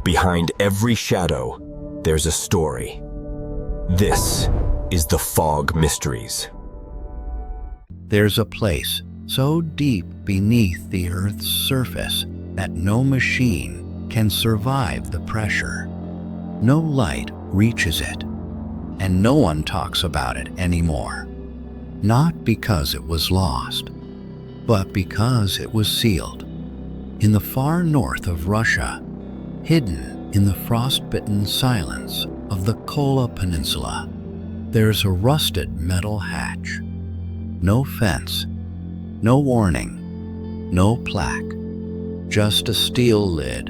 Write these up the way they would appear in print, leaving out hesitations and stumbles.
Behind every shadow, there's a story. This is the Fog Mysteries. There's a place so deep beneath the Earth's surface that no machine can survive the pressure. No light reaches it, and no one talks about it anymore. Not because it was lost, but because it was sealed. In the far north of Russia, hidden in the frostbitten silence of the Kola Peninsula, there's a rusted metal hatch. No fence, no warning, no plaque, just a steel lid,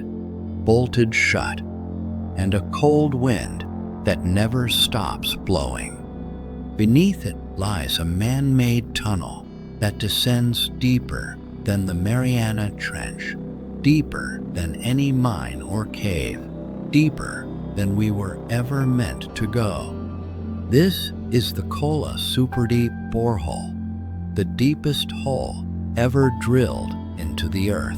bolted shut, and a cold wind that never stops blowing. Beneath it lies a man-made tunnel that descends deeper than the Mariana Trench, deeper than any mine or cave, deeper than we were ever meant to go. This is the Kola Superdeep Borehole, the deepest hole ever drilled into the Earth,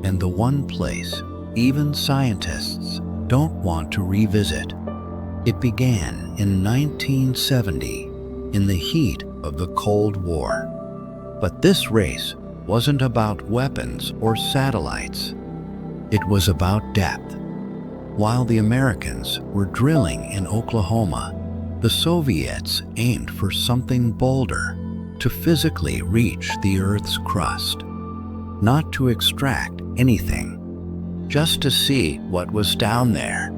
and the one place even scientists don't want to revisit. It began in 1970, in the heat of the Cold War. But this race wasn't about weapons or satellites. It was about depth. While the Americans were drilling in Oklahoma, the Soviets aimed for something bolder, to physically reach the Earth's crust. Not to extract anything, just to see what was down there.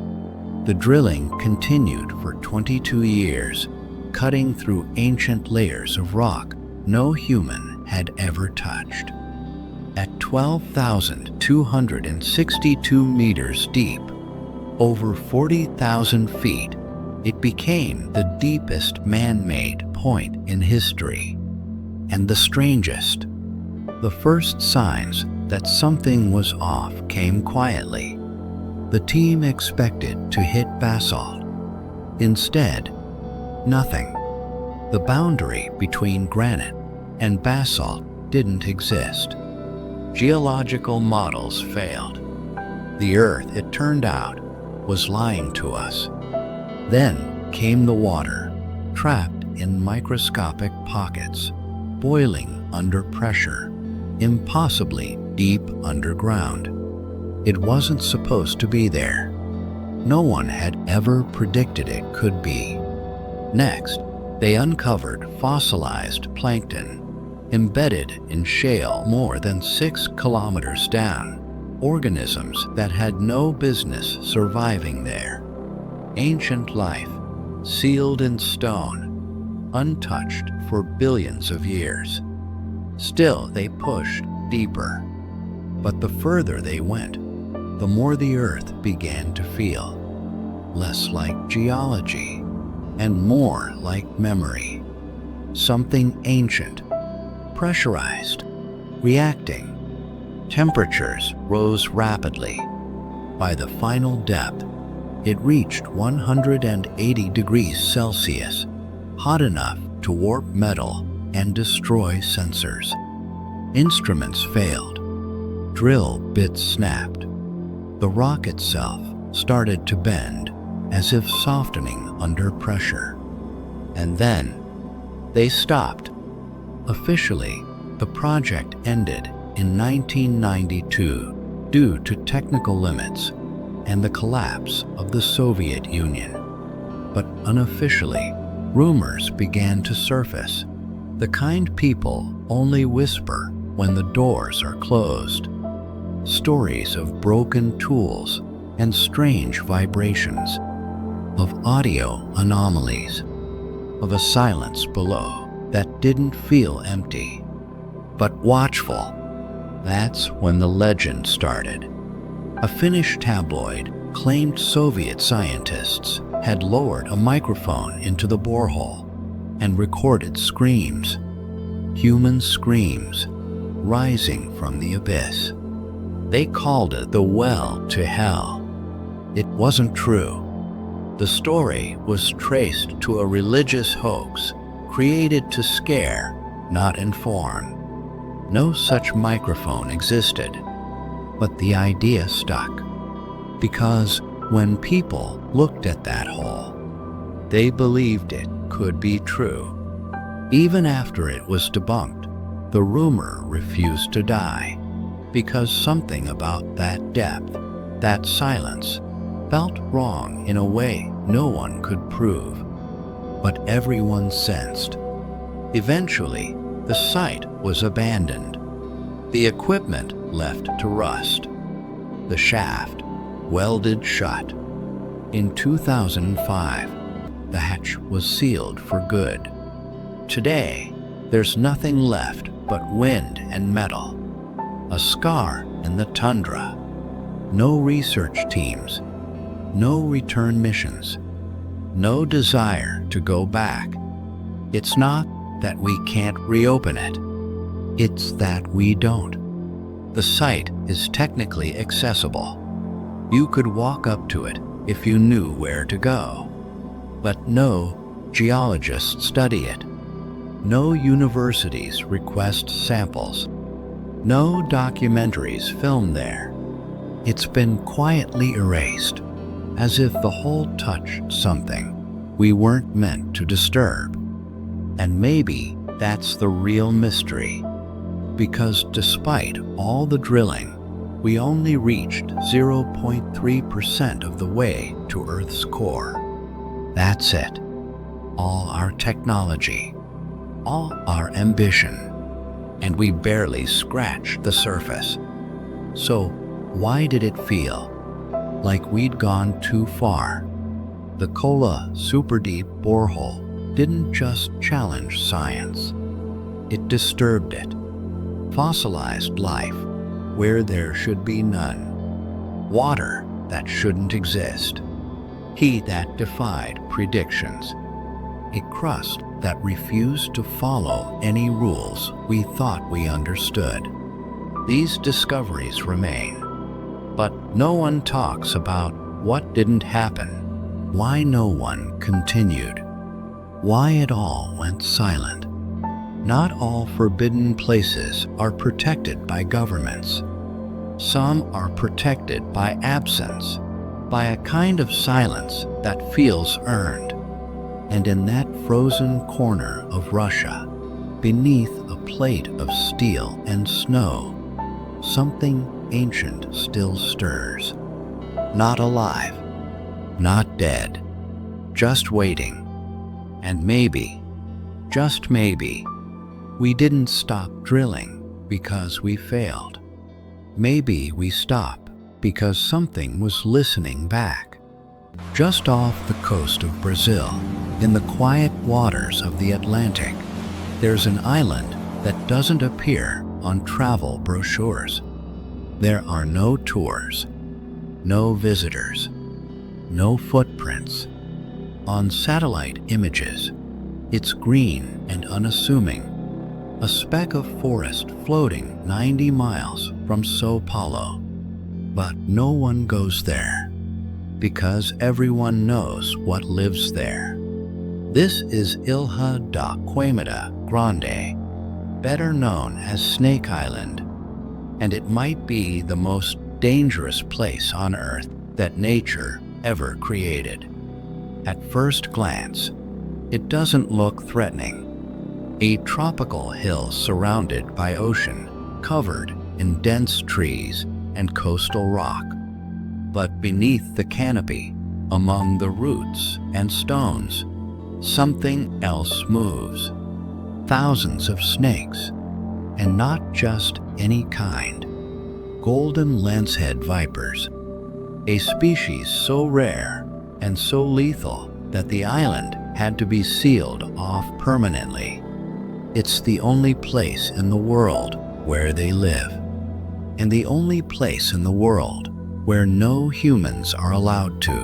The drilling continued for 22 years, cutting through ancient layers of rock no human had ever touched. At 12,262 meters deep, over 40,000 feet, it became the deepest man-made point in history. And the strangest, the first signs that something was off came quietly. The team expected to hit basalt. Instead, nothing. The boundary between granite and basalt didn't exist. Geological models failed. The Earth, it turned out, was lying to us. Then came the water, trapped in microscopic pockets, boiling under pressure, impossibly deep underground. It wasn't supposed to be there. No one had ever predicted it could be. Next, they uncovered fossilized plankton, embedded in shale more than 6 kilometers down, organisms that had no business surviving there. Ancient life, sealed in stone, untouched for billions of years. Still, they pushed deeper. But the further they went, the more the Earth began to feel less like geology and more like memory. Something ancient, pressurized, reacting. Temperatures rose rapidly. By the final depth, it reached 180 degrees Celsius, hot enough to warp metal and destroy sensors. Instruments failed. Drill bits snapped. The rock itself started to bend, as if softening under pressure. And then, they stopped. Officially, the project ended in 1992 due to technical limits and the collapse of the Soviet Union. But unofficially, rumors began to surface, the kind people only whisper when the doors are closed. Stories of broken tools and strange vibrations, of audio anomalies, of a silence below that didn't feel empty, but watchful. That's when the legend started. A Finnish tabloid claimed Soviet scientists had lowered a microphone into the borehole and recorded screams, human screams, rising from the abyss. They called it the well to hell. It wasn't true. The story was traced to a religious hoax created to scare, not inform. No such microphone existed, but the idea stuck. Because when people looked at that hole, they believed it could be true. Even after it was debunked, the rumor refused to die, because something about that depth, that silence, felt wrong in a way no one could prove, but everyone sensed. Eventually, the site was abandoned, the equipment left to rust, the shaft welded shut. In 2005, the hatch was sealed for good. Today, there's nothing left but wind and metal, a scar in the tundra. No research teams, no return missions, no desire to go back. It's not that we can't reopen it, it's that we don't. The site is technically accessible. You could walk up to it if you knew where to go. But no geologists study it. No universities request samples. No documentaries film there. It's been quietly erased, as if the hole touched something we weren't meant to disturb. And maybe that's the real mystery, because despite all the drilling, we only reached 0.3% of the way to Earth's core. That's it. All our technology, all our ambition, and we barely scratched the surface. So why did it feel like we'd gone too far? The Kola super deep borehole didn't just challenge science. It disturbed it. Fossilized life where there should be none. Water that shouldn't exist. Heat that defied predictions. A crust that refused to follow any rules we thought we understood. These discoveries remain, but no one talks about what didn't happen, why no one continued, why it all went silent. Not all forbidden places are protected by governments. Some are protected by absence, by a kind of silence that feels earned. And in that frozen corner of Russia, beneath a plate of steel and snow, something ancient still stirs. Not alive, not dead, just waiting. And maybe, just maybe, we didn't stop drilling because we failed. Maybe we stopped because something was listening back. Just off the coast of Brazil, in the quiet waters of the Atlantic, there's an island that doesn't appear on travel brochures. There are no tours, no visitors, no footprints. On satellite images, it's green and unassuming, a speck of forest floating 90 miles from Sao Paulo. But no one goes there, because everyone knows what lives there. This is Ilha da Queimada Grande, better known as Snake Island, and it might be the most dangerous place on Earth that nature ever created. At first glance, it doesn't look threatening. A tropical hill surrounded by ocean, covered in dense trees and coastal rock. But beneath the canopy, among the roots and stones, something else moves. Thousands of snakes, and not just any kind. Golden lancehead vipers, a species so rare and so lethal that the island had to be sealed off permanently. It's the only place in the world where they live, and the only place in the world where no humans are allowed to.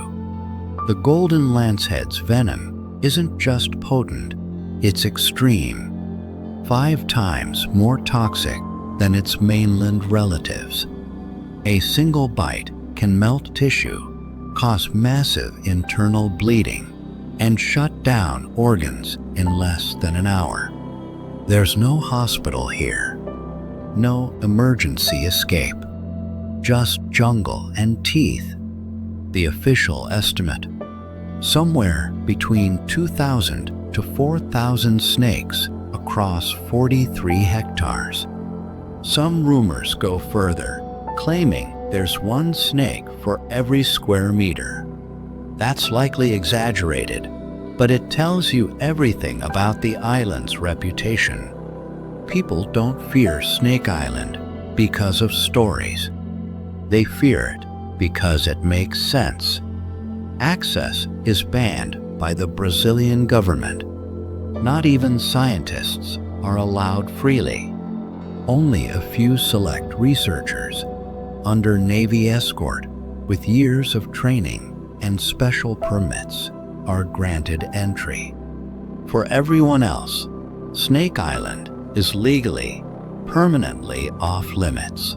The golden lancehead's venom isn't just potent, it's extreme, 5 times more toxic than its mainland relatives. A single bite can melt tissue, cause massive internal bleeding, and shut down organs in less than an hour. There's no hospital here, no emergency escape, just jungle and teeth, the official estimate, somewhere between 2,000 to 4,000 snakes across 43 hectares. Some rumors go further, claiming there's one snake for every square meter. That's likely exaggerated, but it tells you everything about the island's reputation. People don't fear Snake Island because of stories. They fear it because it makes sense. Access is banned by the Brazilian government. Not even scientists are allowed freely. Only a few select researchers, under Navy escort, with years of training and special permits, are granted entry. For everyone else, Snake Island is legally, permanently off limits.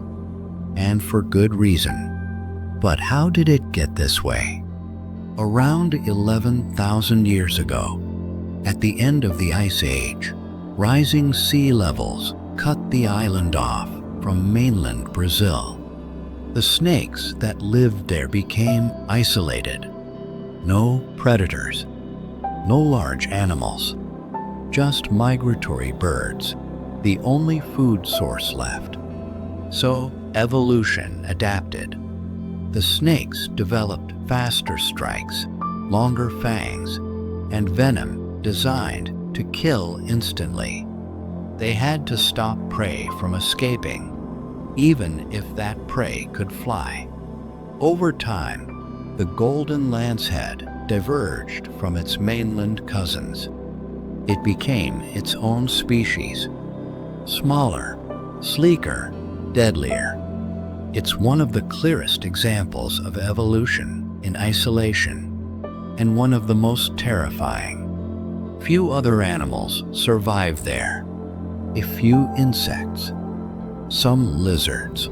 And for good reason. But how did it get this way? Around 11,000 years ago, at the end of the Ice Age, rising sea levels cut the island off from mainland Brazil. The snakes that lived there became isolated. No predators, no large animals, just migratory birds, the only food source left. So evolution adapted. The snakes developed faster strikes, longer fangs, and venom designed to kill instantly. They had to stop prey from escaping, even if that prey could fly. Over time, the golden lancehead diverged from its mainland cousins. It became its own species, smaller, sleeker, deadlier. It's one of the clearest examples of evolution in isolation, and one of the most terrifying. Few other animals survive there. A few insects, some lizards,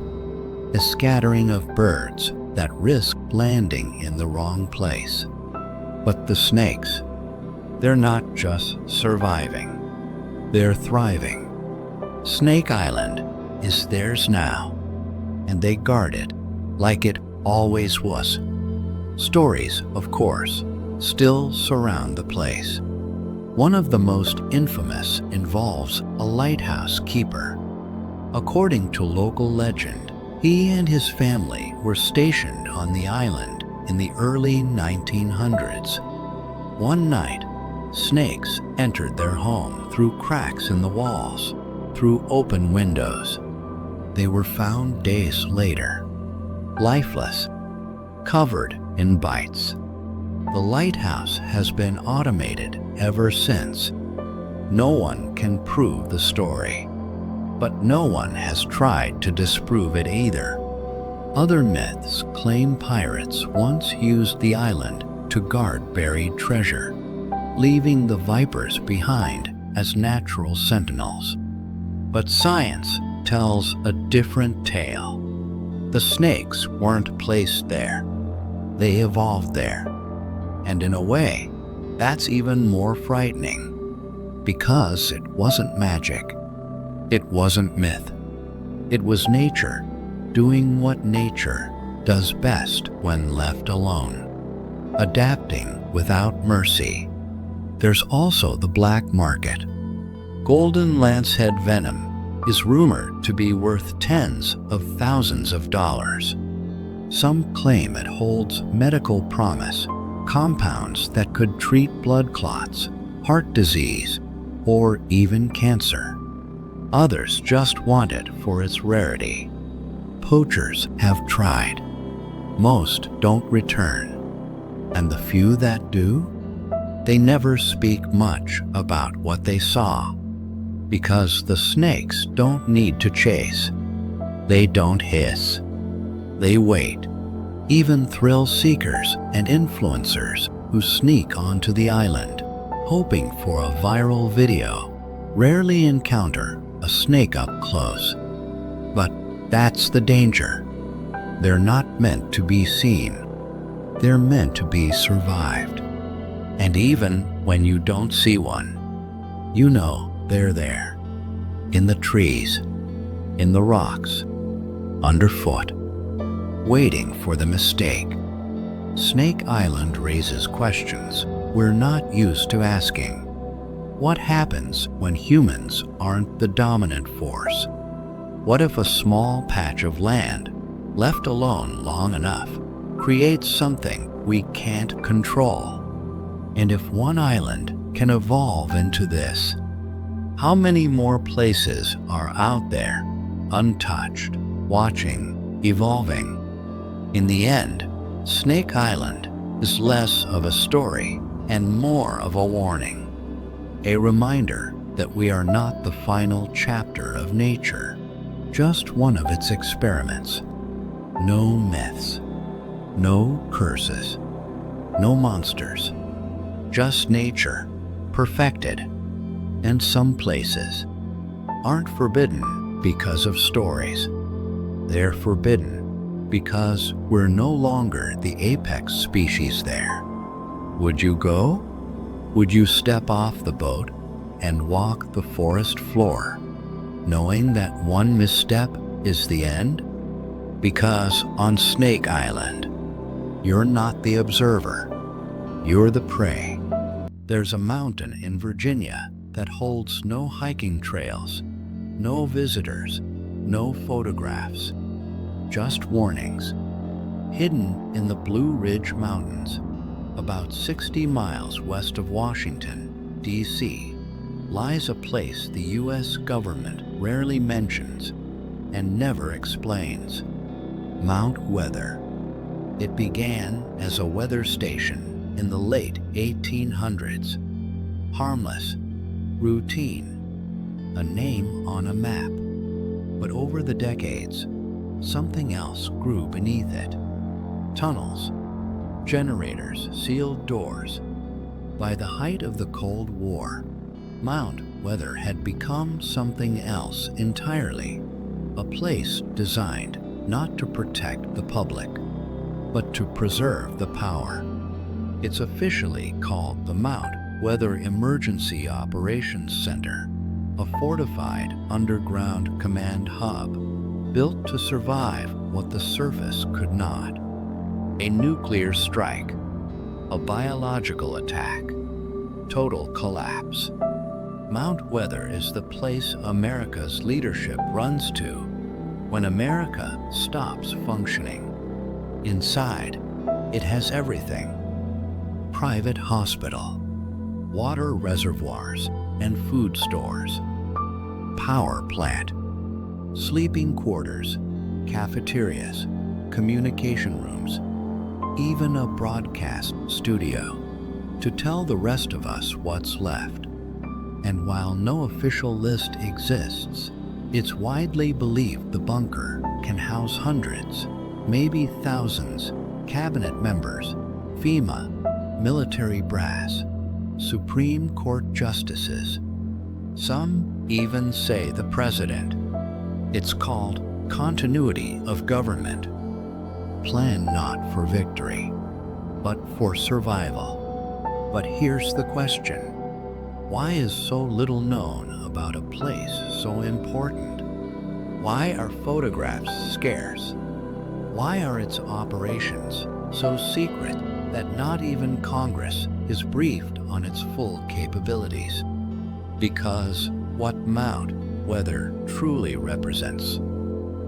a scattering of birds that risk landing in the wrong place. But the snakes, they're not just surviving, they're thriving. Snake Island is theirs now, and they guard it like it always was. Stories, of course, still surround the place. One of the most infamous involves a lighthouse keeper. According to local legend, he and his family were stationed on the island in the early 1900s. One night, snakes entered their home through cracks in the walls, through open windows. They were found days later, lifeless, covered in bites. The lighthouse has been automated ever since. No one can prove the story, but no one has tried to disprove it either. Other myths claim pirates once used the island to guard buried treasure, leaving the vipers behind as natural sentinels. But science tells a different tale. The snakes weren't placed there. They evolved there. And in a way, that's even more frightening, because it wasn't magic. It wasn't myth. It was nature doing what nature does best when left alone, adapting without mercy. There's also the black market. Golden lancehead venom is rumored to be worth tens of thousands of dollars. Some claim it holds medical promise, compounds that could treat blood clots, heart disease, or even cancer. Others just want it for its rarity. Poachers have tried. Most don't return. And the few that do, they never speak much about what they saw, because the snakes don't need to chase. They don't hiss. They wait. Even thrill seekers and influencers who sneak onto the island, hoping for a viral video, rarely encounter a snake up close. But that's the danger. They're not meant to be seen. They're meant to be survived. And even when you don't see one, you know they're there. In the trees, in the rocks, underfoot, waiting for the mistake. Snake Island raises questions we're not used to asking. What happens when humans aren't the dominant force? What if a small patch of land, left alone long enough, creates something we can't control? And if one island can evolve into this, how many more places are out there, untouched, watching, evolving? In the end, Snake Island is less of a story and more of a warning. A reminder that we are not the final chapter of nature, just one of its experiments. No myths, no curses, no monsters, just nature, perfected. And some places aren't forbidden because of stories. They're forbidden because we're no longer the apex species there. Would you go? Would you step off the boat and walk the forest floor, knowing that one misstep is the end? Because on Snake Island, you're not the observer, you're the prey. There's a mountain in Virginia that holds no hiking trails, no visitors, no photographs, just warnings. Hidden in the Blue Ridge Mountains, about 60 miles west of Washington, D.C., lies a place the U.S. government rarely mentions and never explains: Mount Weather. It began as a weather station in the late 1800s. Harmless, routine, a name on a map. But over the decades, something else grew beneath it. Tunnels, generators, sealed doors. By the height of the Cold War, Mount Weather had become something else entirely. A place designed not to protect the public, but to preserve the power. It's officially called the Mount Weather Emergency Operations Center, a fortified underground command hub built to survive what the surface could not. A nuclear strike, a biological attack, total collapse. Mount Weather is the place America's leadership runs to when America stops functioning. Inside, it has everything: private hospital, water reservoirs and food stores, power plant, sleeping quarters, cafeterias, communication rooms, even a broadcast studio, to tell the rest of us what's left. And while no official list exists, it's widely believed the bunker can house hundreds, maybe thousands, cabinet members, FEMA, military brass, Supreme Court justices. Some even say the president. It's called continuity of government. Plan not for victory, but for survival. But here's the question: why is so little known about a place so important? Why are photographs scarce? Why are its operations so secret that not even Congress is briefed on its full capabilities? Because what Mount Weather truly represents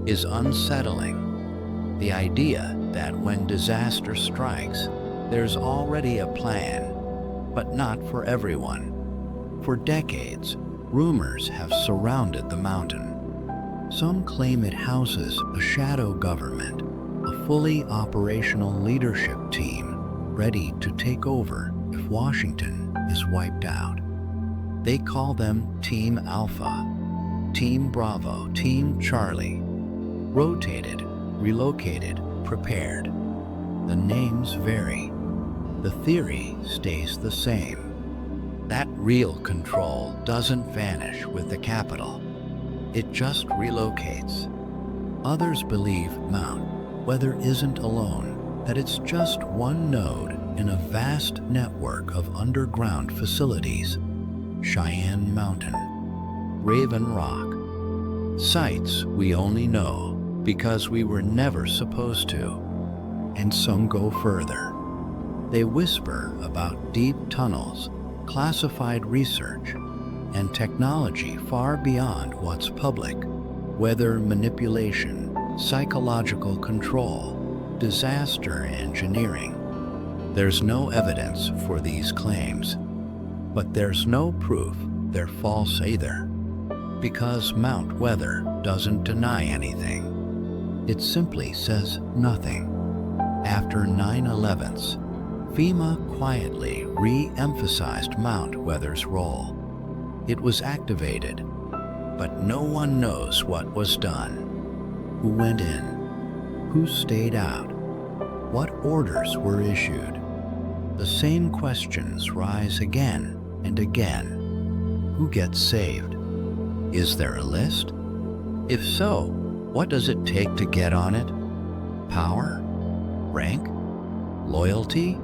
is unsettling. The idea that when disaster strikes, there's already a plan, but not for everyone. For decades, rumors have surrounded the mountain. Some claim it houses a shadow government, a fully operational leadership team ready to take over if Washington is wiped out. They call them Team Alpha, Team Bravo, Team Charlie. Rotated, relocated, prepared. The names vary. The theory stays the same. That real control doesn't vanish with the capital. It just relocates. Others believe Mount Weather isn't alone, that it's just one node in a vast network of underground facilities. Cheyenne Mountain, Raven Rock, sites we only know because we were never supposed to. And some go further. They whisper about deep tunnels, classified research, and technology far beyond what's public. Weather manipulation, psychological control, disaster engineering. There's no evidence for these claims, but there's no proof they're false either, because Mount Weather doesn't deny anything. It simply says nothing. After 9/11s, FEMA quietly re-emphasized Mount Weather's role. It was activated, but no one knows what was done. Who went in? Who stayed out? What orders were issued? The same questions rise again and again. Who gets saved? Is there a list? If so, what does it take to get on it? Power? Rank? Loyalty?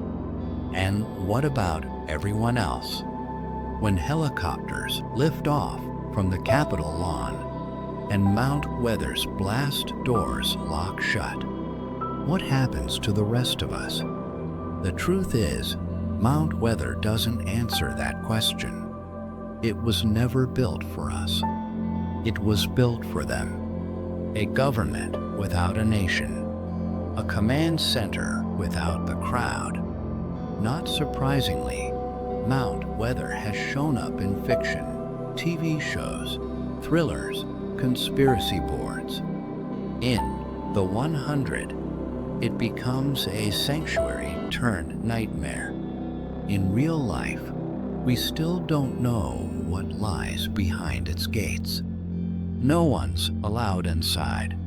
And what about everyone else? When helicopters lift off from the Capitol lawn and Mount Weather's blast doors lock shut, what happens to the rest of us? The truth is, Mount Weather doesn't answer that question. It was never built for us. It was built for them. A government without a nation. A command center without the crowd. Not surprisingly, Mount Weather has shown up in fiction, TV shows, thrillers, conspiracy boards. In The 100, it becomes a sanctuary turned nightmare. In real life, we still don't know what lies behind its gates. No one's allowed inside.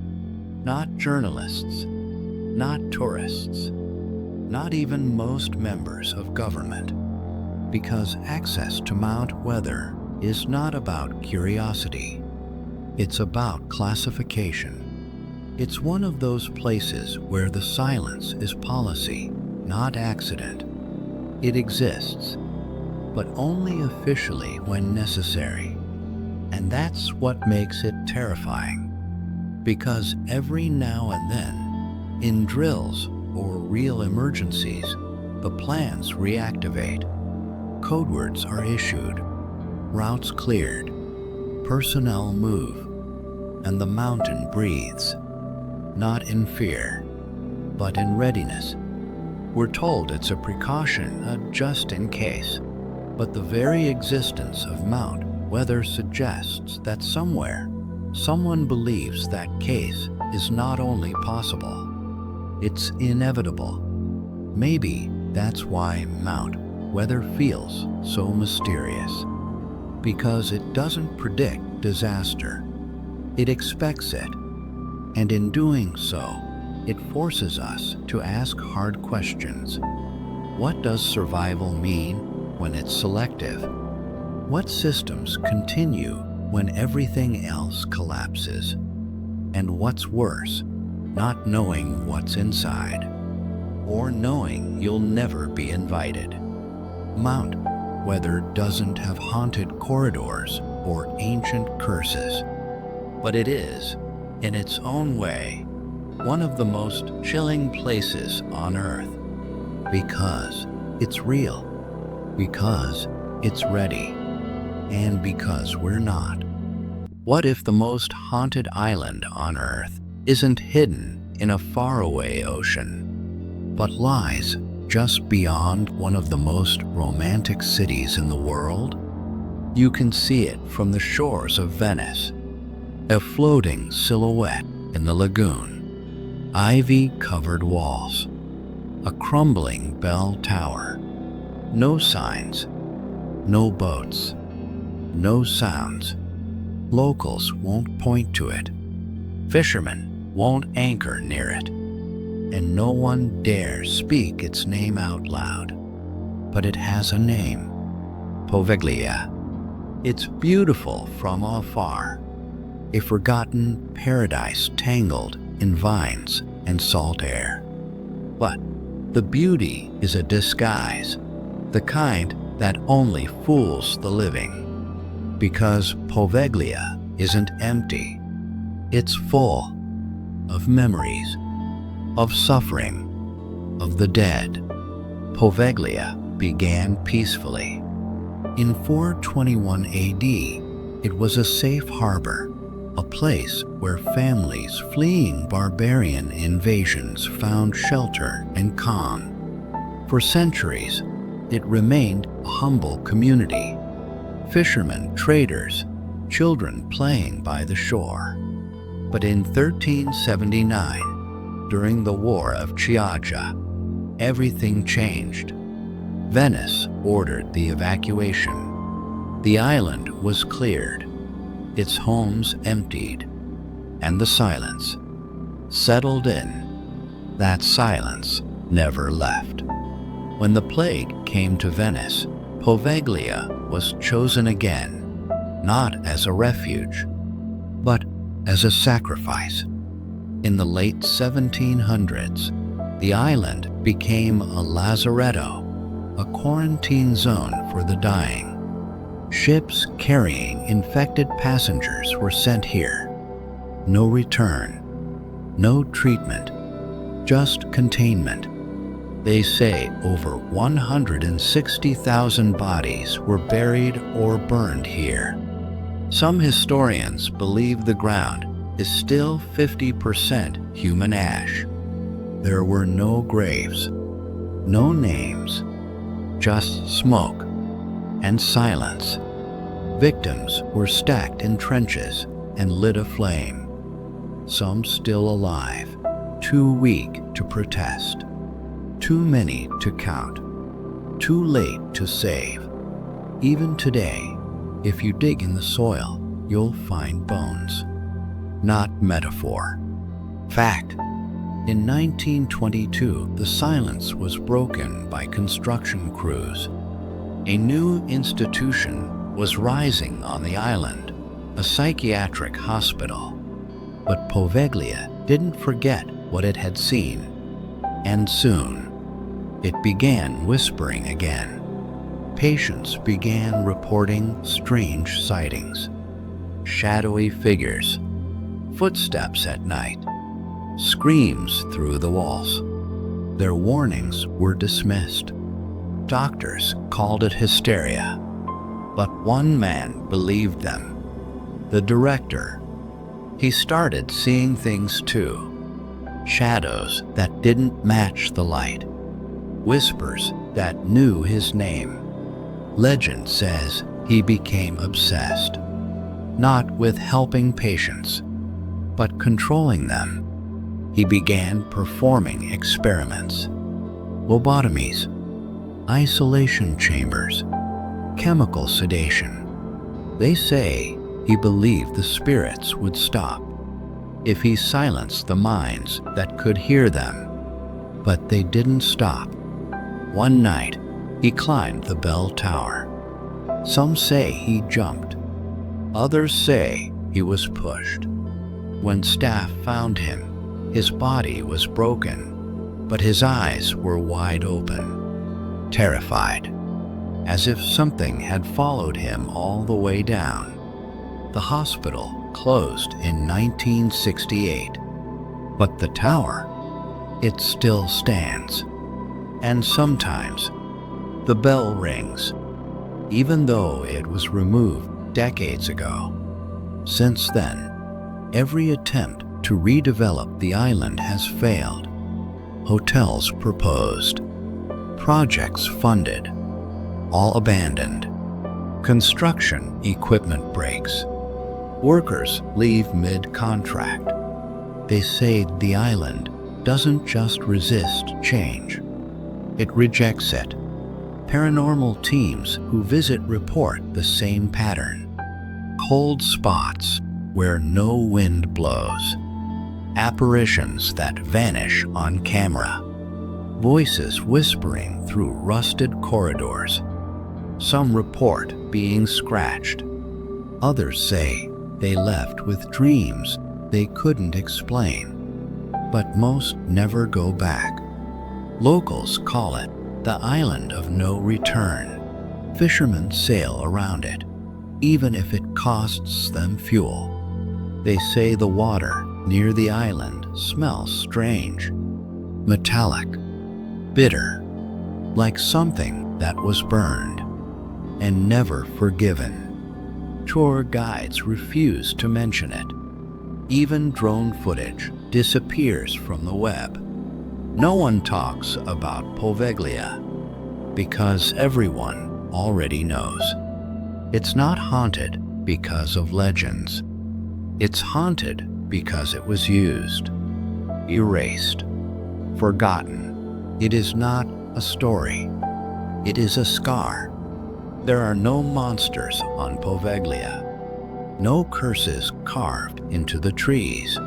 Not journalists, not tourists, not even most members of government. Because access to Mount Weather is not about curiosity. It's about classification. It's one of those places where the silence is policy, not accident. It exists, but only officially when necessary. And that's what makes it terrifying. Because every now and then, in drills or real emergencies, the plans reactivate. Code words are issued, routes cleared, personnel move, and the mountain breathes. Not in fear, but in readiness. We're told it's a precaution, a just in case. But the very existence of Mount Weather suggests that somewhere, someone believes that case is not only possible, it's inevitable. Maybe that's why Mount Weather feels so mysterious. Because it doesn't predict disaster. It expects it. And in doing so, it forces us to ask hard questions. What does survival mean when it's selective? What systems continue when everything else collapses? And what's worse, not knowing what's inside, or knowing you'll never be invited? Mount Weather doesn't have haunted corridors or ancient curses, but it is, in its own way, one of the most chilling places on Earth. Because it's real, because it's ready, and because we're not. What if the most haunted island on Earth isn't hidden in a faraway ocean, but lies just beyond one of the most romantic cities in the world? You can see it from the shores of Venice, a floating silhouette in the lagoon, ivy-covered walls, a crumbling bell tower, no signs, no boats, no sounds. Locals won't point to it. Fishermen won't anchor near it. And no one dares speak its name out loud. But it has a name, Poveglia. It's beautiful from afar, a forgotten paradise tangled in vines and salt air. But the beauty is a disguise, the kind that only fools the living. Because Poveglia isn't empty. It's full of memories, of suffering, of the dead. Poveglia began peacefully. In 421 AD, it was a safe harbor, a place where families fleeing barbarian invasions found shelter and calm. For centuries, it remained a humble community. Fishermen, traders, children playing by the shore. But in 1379, during the War of Chioggia, everything changed. Venice ordered the evacuation. The island was cleared, its homes emptied, and the silence settled in. That silence never left. When the plague came to Venice, Poveglia was chosen again, not as a refuge, but as a sacrifice. In the late 1700s, the island became a lazaretto, a quarantine zone for the dying. Ships carrying infected passengers were sent here. No return, no treatment, just containment. They say over 160,000 bodies were buried or burned here. Some historians believe the ground is still 50% human ash. There were no graves, no names, just smoke and silence. Victims were stacked in trenches and lit aflame. Some still alive, too weak to protest, too many to count, too late to save. Even today, if you dig in the soil, you'll find bones. Not metaphor. Fact. In 1922, the silence was broken by construction crews. A new institution was rising on the island, a psychiatric hospital. But Poveglia didn't forget what it had seen. And soon, it began whispering again. Patients began reporting strange sightings. Shadowy figures, footsteps at night, screams through the walls. Their warnings were dismissed. Doctors called it hysteria, but one man believed them. The director. He started seeing things too. Shadows that didn't match the light. Whispers that knew his name. Legend says he became obsessed, not with helping patients, but controlling them. He began performing experiments, lobotomies, isolation chambers, chemical sedation. They say he believed the spirits would stop if he silenced the minds that could hear them. But they didn't stop. One night, he climbed the bell tower. Some say he jumped. Others say he was pushed. When staff found him, his body was broken, but his eyes were wide open, terrified, as if something had followed him all the way down. The hospital closed in 1968, but the tower, it still stands. And sometimes, the bell rings, even though it was removed decades ago. Since then, every attempt to redevelop the island has failed. Hotels proposed, projects funded, all abandoned. Construction equipment breaks. Workers leave mid-contract. They say the island doesn't just resist change, it rejects it. Paranormal teams who visit report the same pattern. Cold spots where no wind blows. Apparitions that vanish on camera. Voices whispering through rusted corridors. Some report being scratched. Others say they left with dreams they couldn't explain. But most never go back. Locals call it the island of no return. Fishermen sail around it, even if it costs them fuel. They say the water near the island smells strange, metallic, bitter. like something that was burned and never forgiven. Tour guides refuse to mention it. Even drone footage disappears from the web. No one talks about Poveglia because everyone already knows. It's not haunted because of legends. It's haunted because it was used, erased, forgotten. It is not a story. It is a scar. There are no monsters on Poveglia, no curses carved into the trees,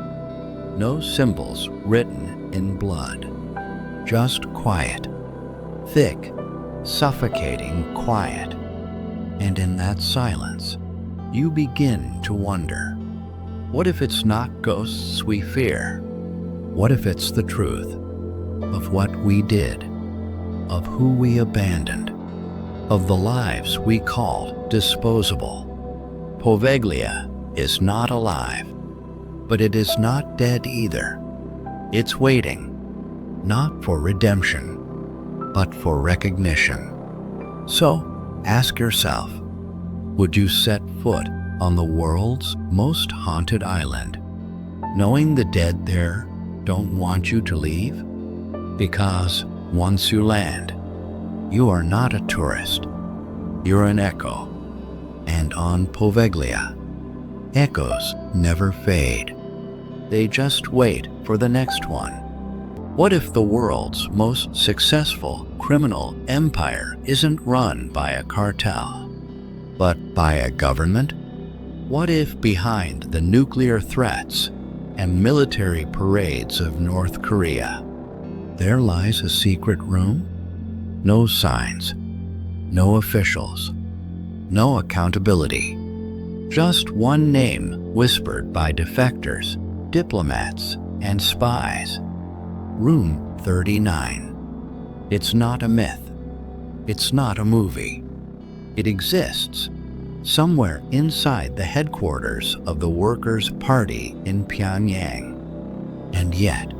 no symbols written in blood. Just quiet, thick, suffocating quiet. And in that silence, you begin to wonder, what if it's not ghosts we fear? What if it's the truth of what we did, of who we abandoned, of the lives we called disposable? Poveglia is not alive, but it is not dead either. It's waiting, not for redemption, but for recognition. So, ask yourself, would you set foot on the world's most haunted island, knowing the dead there don't want you to leave? Because once you land, you are not a tourist. You're an echo. And on Poveglia, echoes never fade. They just wait for the next one. What if the world's most successful criminal empire isn't run by a cartel, but by a government? What if behind the nuclear threats and military parades of North Korea, there lies a secret room? No signs, no officials, no accountability. Just one name whispered by defectors, diplomats, and spies. Room 39. It's not a myth. It's not a movie. It exists somewhere inside the headquarters of the Workers' Party in Pyongyang. And yet,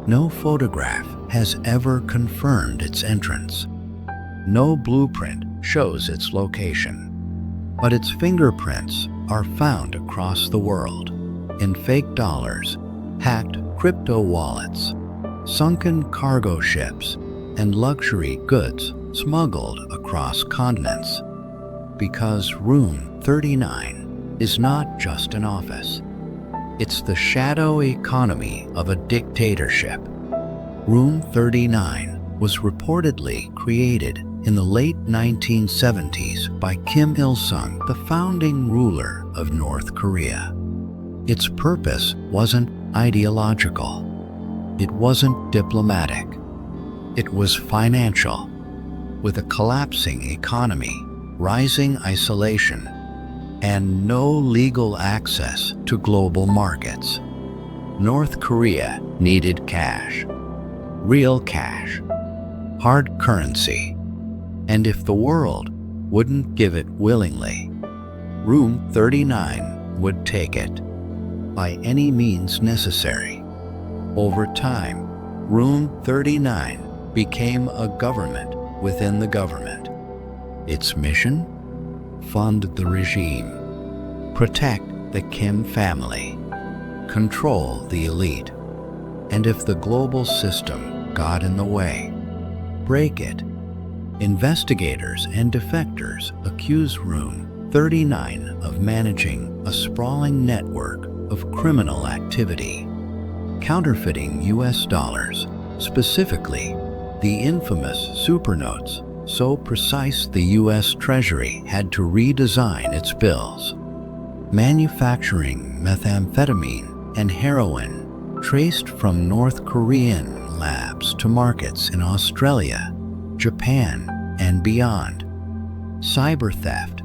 no photograph has ever confirmed its entrance. No blueprint shows its location. But its fingerprints are found across the world, in fake dollars, hacked crypto wallets, sunken cargo ships, and luxury goods smuggled across continents. Because Room 39 is not just an office. It's the shadow economy of a dictatorship. Room 39 was reportedly created in the late 1970s by Kim Il-sung, the founding ruler of North Korea. Its purpose wasn't ideological. It wasn't diplomatic. It was financial. With a collapsing economy, rising isolation, and no legal access to global markets, North Korea needed cash. Real cash. Hard currency. And if the world wouldn't give it willingly, Room 39 would take it, by any means necessary. Over time, Room 39 became a government within the government. Its mission? Fund the regime, protect the Kim family, control the elite, and if the global system got in the way, break it. Investigators and defectors accuse Room 39 of managing a sprawling network of criminal activity, counterfeiting US dollars, specifically the infamous supernotes, so precise the US Treasury had to redesign its bills, manufacturing methamphetamine and heroin traced from North Korean labs to markets in Australia, Japan, and beyond. Cyber theft,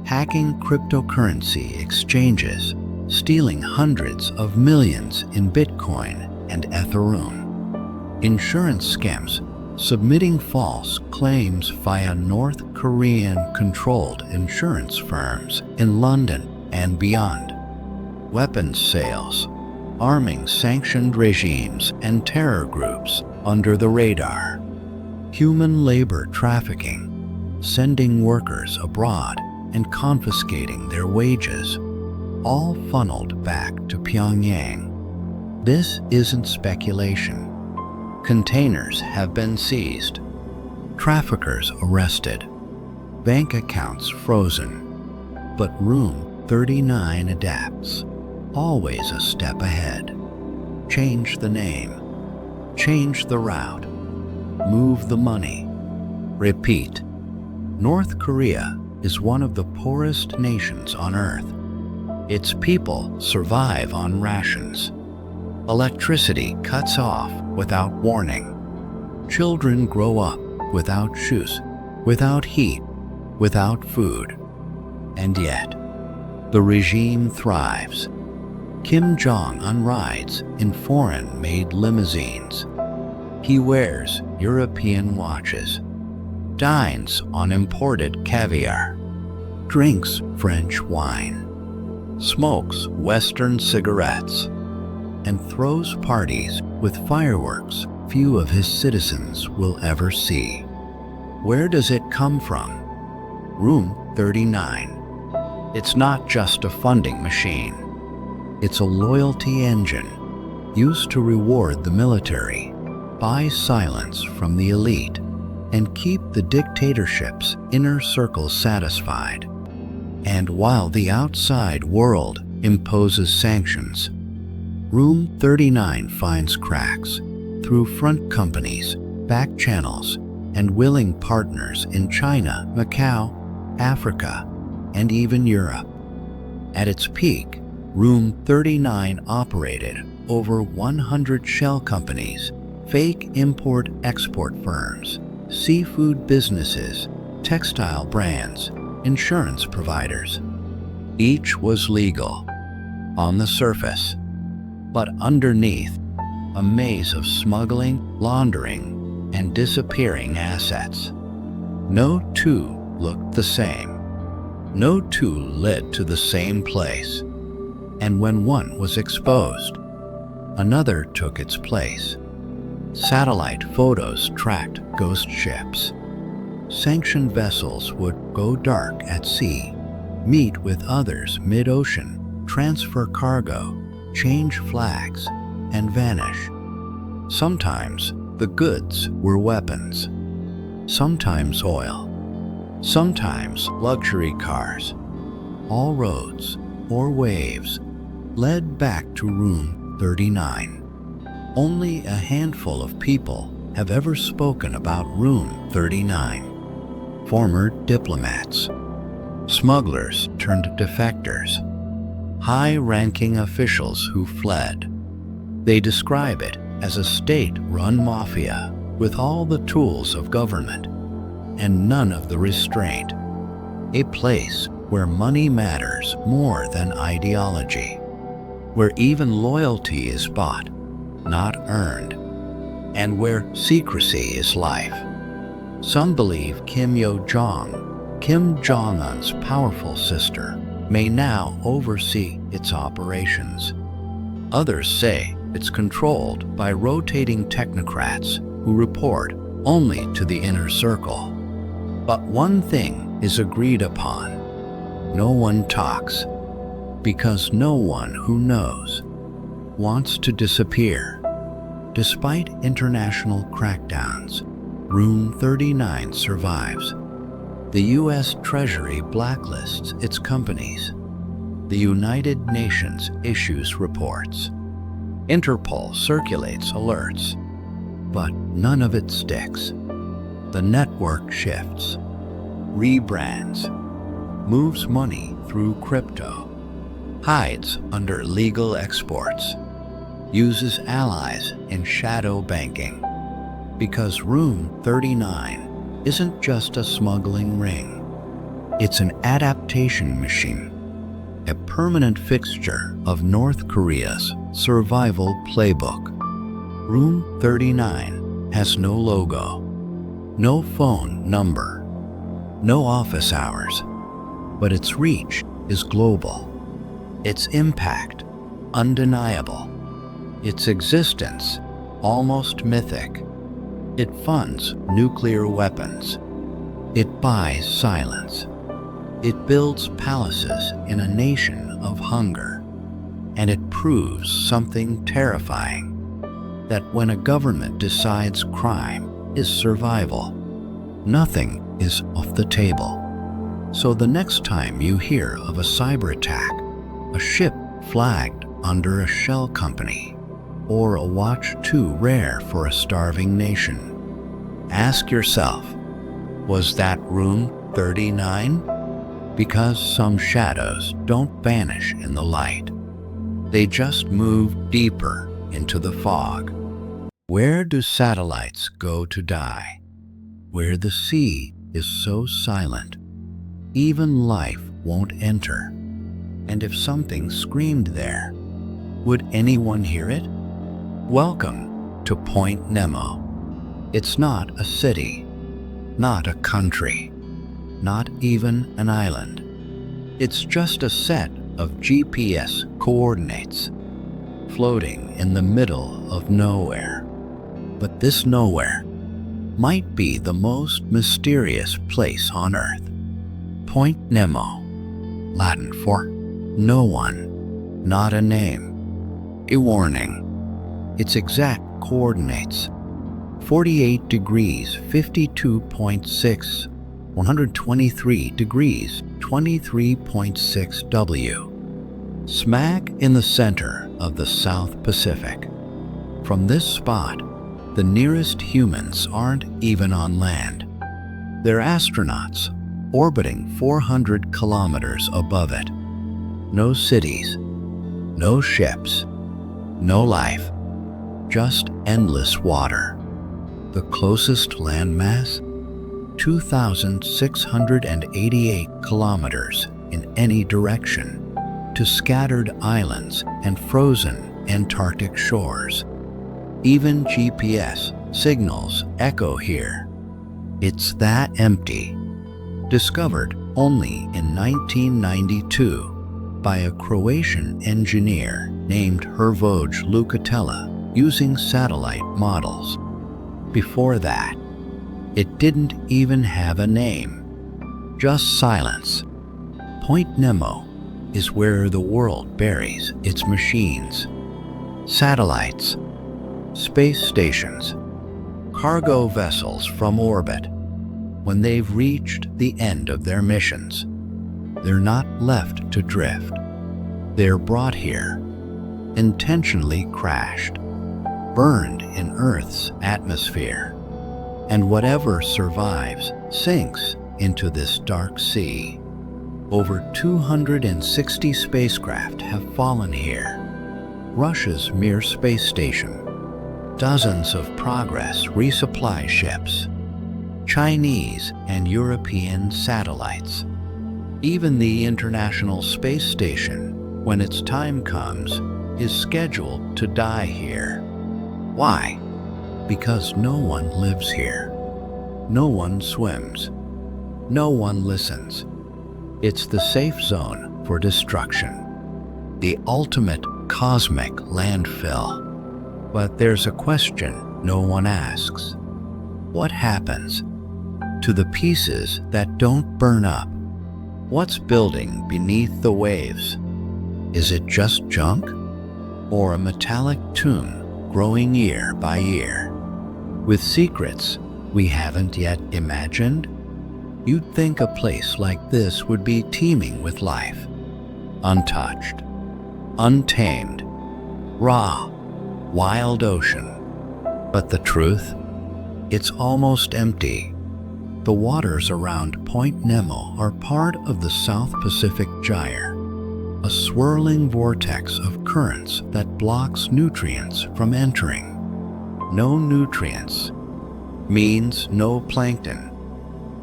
hacking cryptocurrency exchanges, stealing hundreds of millions in Bitcoin and Ethereum. Insurance scams, submitting false claims via North Korean-controlled insurance firms in London and beyond. Weapons sales, arming sanctioned regimes and terror groups under the radar. human labor trafficking, sending workers abroad and confiscating their wages, all funneled back to Pyongyang. This isn't speculation. Containers have been seized, traffickers arrested, bank accounts frozen, but Room 39 adapts, always a step ahead. Change the name, change the route, move the money. Repeat. North Korea is one of the poorest nations on Earth. Its people survive on rations. Electricity cuts off without warning. Children grow up without shoes, without heat, without food. And yet, the regime thrives. Kim Jong-un rides in foreign-made limousines. He wears European watches, dines on imported caviar, drinks French wine, smokes Western cigarettes, and throws parties with fireworks few of his citizens will ever see. Where does it come from? Room 39. It's not just a funding machine. It's a loyalty engine used to reward the military, buy silence from the elite, and keep the dictatorship's inner circle satisfied. And while the outside world imposes sanctions, Room 39 finds cracks through front companies, back channels, and willing partners in China, Macau, Africa, and even Europe. At its peak, Room 39 operated over 100 shell companies, fake import-export firms, seafood businesses, textile brands, insurance providers. Each was legal on the surface, but underneath, a maze of smuggling, laundering, and disappearing assets. No two looked the same. No two led to the same place. And when one was exposed, another took its place. Satellite photos tracked ghost ships. Sanctioned vessels would go dark at sea, meet with others mid-ocean, transfer cargo, change flags, and vanish. Sometimes the goods were weapons, sometimes oil, sometimes luxury cars. All roads or waves led back to Room 39. Only a handful of people have ever spoken about Room 39. Former diplomats, smugglers turned defectors, high-ranking officials who fled. They describe it as a state-run mafia with all the tools of government and none of the restraint. A place where money matters more than ideology, where even loyalty is bought, not earned, and where secrecy is life. Some believe Kim Yo-jong, Kim Jong-un's powerful sister, may now oversee its operations. Others say it's controlled by rotating technocrats who report only to the inner circle. But one thing is agreed upon. No one talks, because no one who knows wants to disappear. Despite international crackdowns, Room 39 survives. The U.S. Treasury blacklists its companies. The United Nations issues reports. Interpol circulates alerts. But none of it sticks. The network shifts, rebrands, moves money through crypto, hides under legal exports, uses allies in shadow banking. Because Room 39 isn't just a smuggling ring. It's an adaptation machine, a permanent fixture of North Korea's survival playbook. Room 39 has no logo, no phone number, no office hours, but its reach is global. Its impact undeniable. Its existence almost mythic. It funds nuclear weapons. It buys silence. It builds palaces in a nation of hunger. And it proves something terrifying, that when a government decides crime is survival, nothing is off the table. So the next time you hear of a cyber attack, a ship flagged under a shell company, or a watch too rare for a starving nation, ask yourself, was that room 39? Because some shadows don't vanish in the light. They just move deeper into the fog. Where do satellites go to die? Where the sea is so silent, even life won't enter. And if something screamed there, would anyone hear it? Welcome to Point Nemo. It's not a city, not a country, not even an island. It's just a set of GPS coordinates floating in the middle of nowhere. But this nowhere might be the most mysterious place on Earth. Point Nemo, Latin for no one, not a name, a warning. Its exact coordinates: 48 degrees 52.6, 123 degrees 23.6 W. Smack in the center of the South Pacific. From this spot, the nearest humans aren't even on land. They're astronauts orbiting 400 kilometers above it. No cities, no ships, no life, just endless water. The closest landmass? 2,688 kilometers in any direction to scattered islands and frozen Antarctic shores. Even GPS signals echo here. It's that empty. Discovered only in 1992 by a Croatian engineer named Hrvoje Lukatela using satellite models. Before that, it didn't even have a name, just silence. Point Nemo is where the world buries its machines. Satellites, space stations, cargo vessels from orbit. When they've reached the end of their missions, they're not left to drift. They're brought here, intentionally crashed, burned in Earth's atmosphere. And whatever survives sinks into this dark sea. Over 260 spacecraft have fallen here. Russia's Mir space station, dozens of Progress resupply ships, Chinese and European satellites. Even the International Space Station, when its time comes, is scheduled to die here. Why? Because no one lives here. No one swims. No one listens. It's the safe zone for destruction. The ultimate cosmic landfill. But there's a question no one asks. What happens to the pieces that don't burn up? What's building beneath the waves? Is it just junk? Or a metallic tomb growing year by year? With secrets we haven't yet imagined? You'd think a place like this would be teeming with life. Untouched, untamed, raw, wild ocean. But the truth? It's almost empty. The waters around Point Nemo are part of the South Pacific Gyre, a swirling vortex of currents that blocks nutrients from entering. No nutrients means no plankton.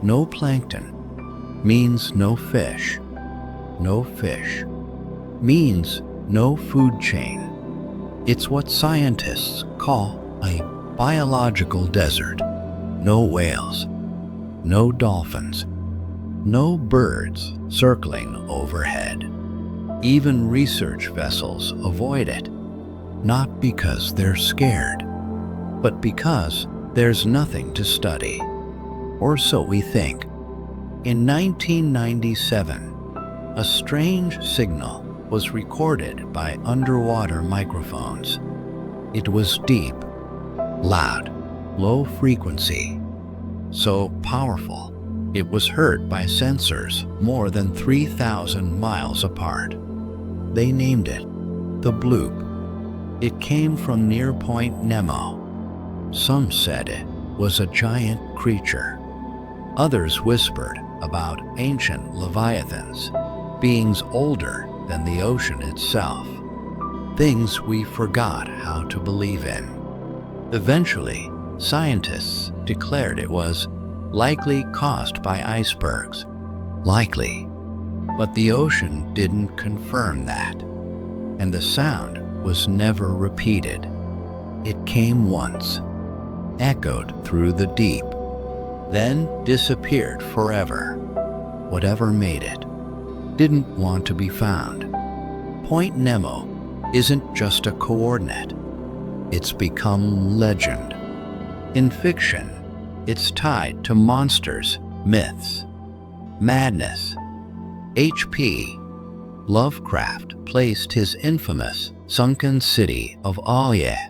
No plankton means no fish. No fish means no food chain. It's what scientists call a biological desert. No whales, no dolphins, no birds circling overhead. Even research vessels avoid it, not because they're scared, but because there's nothing to study. Or so we think. In 1997, a strange signal was recorded by underwater microphones. It was deep, loud, low frequency, so powerful it was heard by sensors more than 3,000 miles apart. They named it the Bloop. It came from near Point Nemo. Some said it was a giant creature. Others whispered about ancient leviathans, beings older than the ocean itself, things we forgot how to believe in. Eventually, scientists declared it was likely caused by icebergs. Likely, but the ocean didn't confirm that, and the sound was never repeated. It came once, echoed through the deep, then disappeared forever. Whatever made it didn't want to be found. Point Nemo isn't just a coordinate. It's become legend. In fiction, it's tied to monsters, myths, madness. H.P. Lovecraft placed his infamous sunken city of Alye,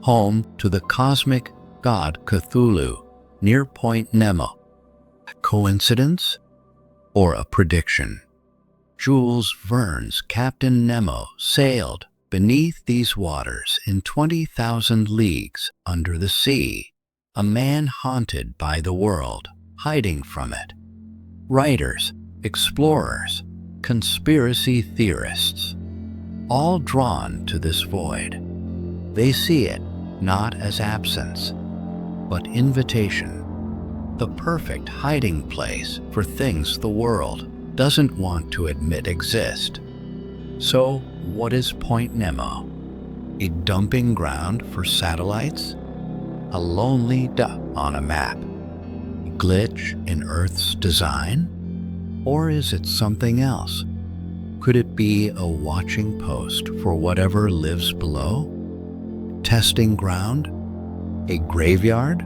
home to the cosmic god Cthulhu, near Point Nemo. A coincidence or a prediction? Jules Verne's Captain Nemo sailed beneath these waters in 20,000 leagues under the sea, a man haunted by the world, hiding from it. Writers, explorers, conspiracy theorists, all drawn to this void. They see it not as absence, but invitation, the perfect hiding place for things the world doesn't want to admit exist. So, what is Point Nemo? A dumping ground for satellites? A lonely dot on a map? A glitch in Earth's design? Or is it something else? Could it be a watching post for whatever lives below? Testing ground? A graveyard?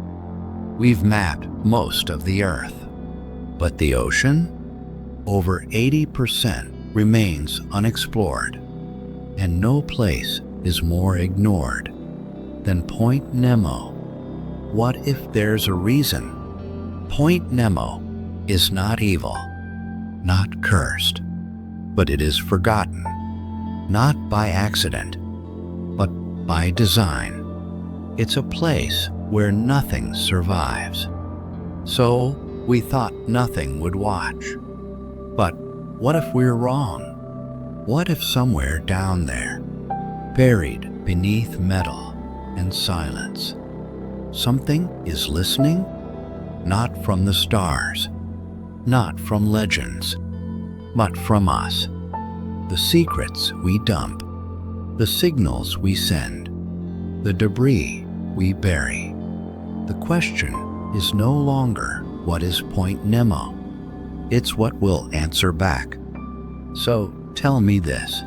We've mapped most of the Earth, but the ocean? Over 80% remains unexplored, and no place is more ignored than Point Nemo. What if there's a reason? Point Nemo is not evil, not cursed, but it is forgotten, not by accident, but by design. It's a place where nothing survives. So we thought nothing would watch. But what if we're wrong? What if somewhere down there, buried beneath metal and silence, something is listening? Not from the stars, not from legends, but from us. The secrets we dump, the signals we send, the debris we bury. The question is no longer what is Point Nemo? It's what we'll answer back. So tell me this.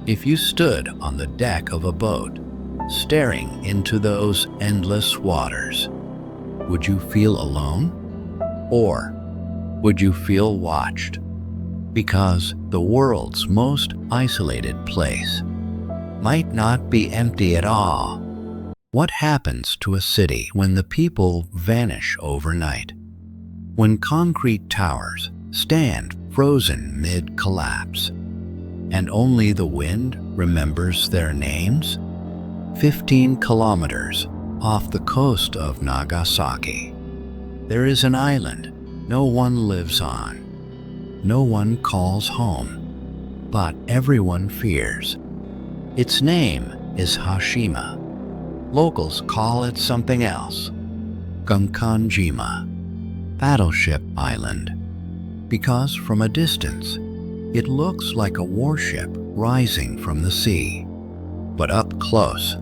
If you stood on the deck of a boat, staring into those endless waters, would you feel alone? Or would you feel watched? Because the world's most isolated place might not be empty at all. What happens to a city when the people vanish overnight? When concrete towers stand frozen mid-collapse, and only the wind remembers their names? 15 kilometers off the coast of Nagasaki, there is an island no one lives on. No one calls home, but everyone fears. Its name is Hashima. Locals call it something else, Gunkanjima, Battleship Island, because from a distance, it looks like a warship rising from the sea. But up close,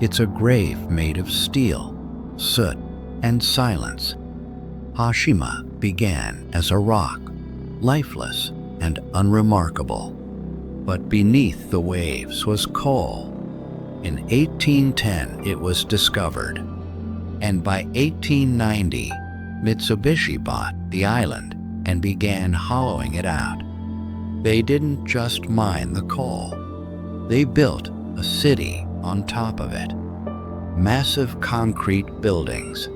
it's a grave made of steel, soot, and silence. Hashima began as a rock, lifeless and unremarkable, but beneath the waves was coal. In 1810 it was discovered. And by 1890, Mitsubishi bought the island and began hollowing it out. They didn't just mine the coal. They built a city on top of it. Massive concrete buildings.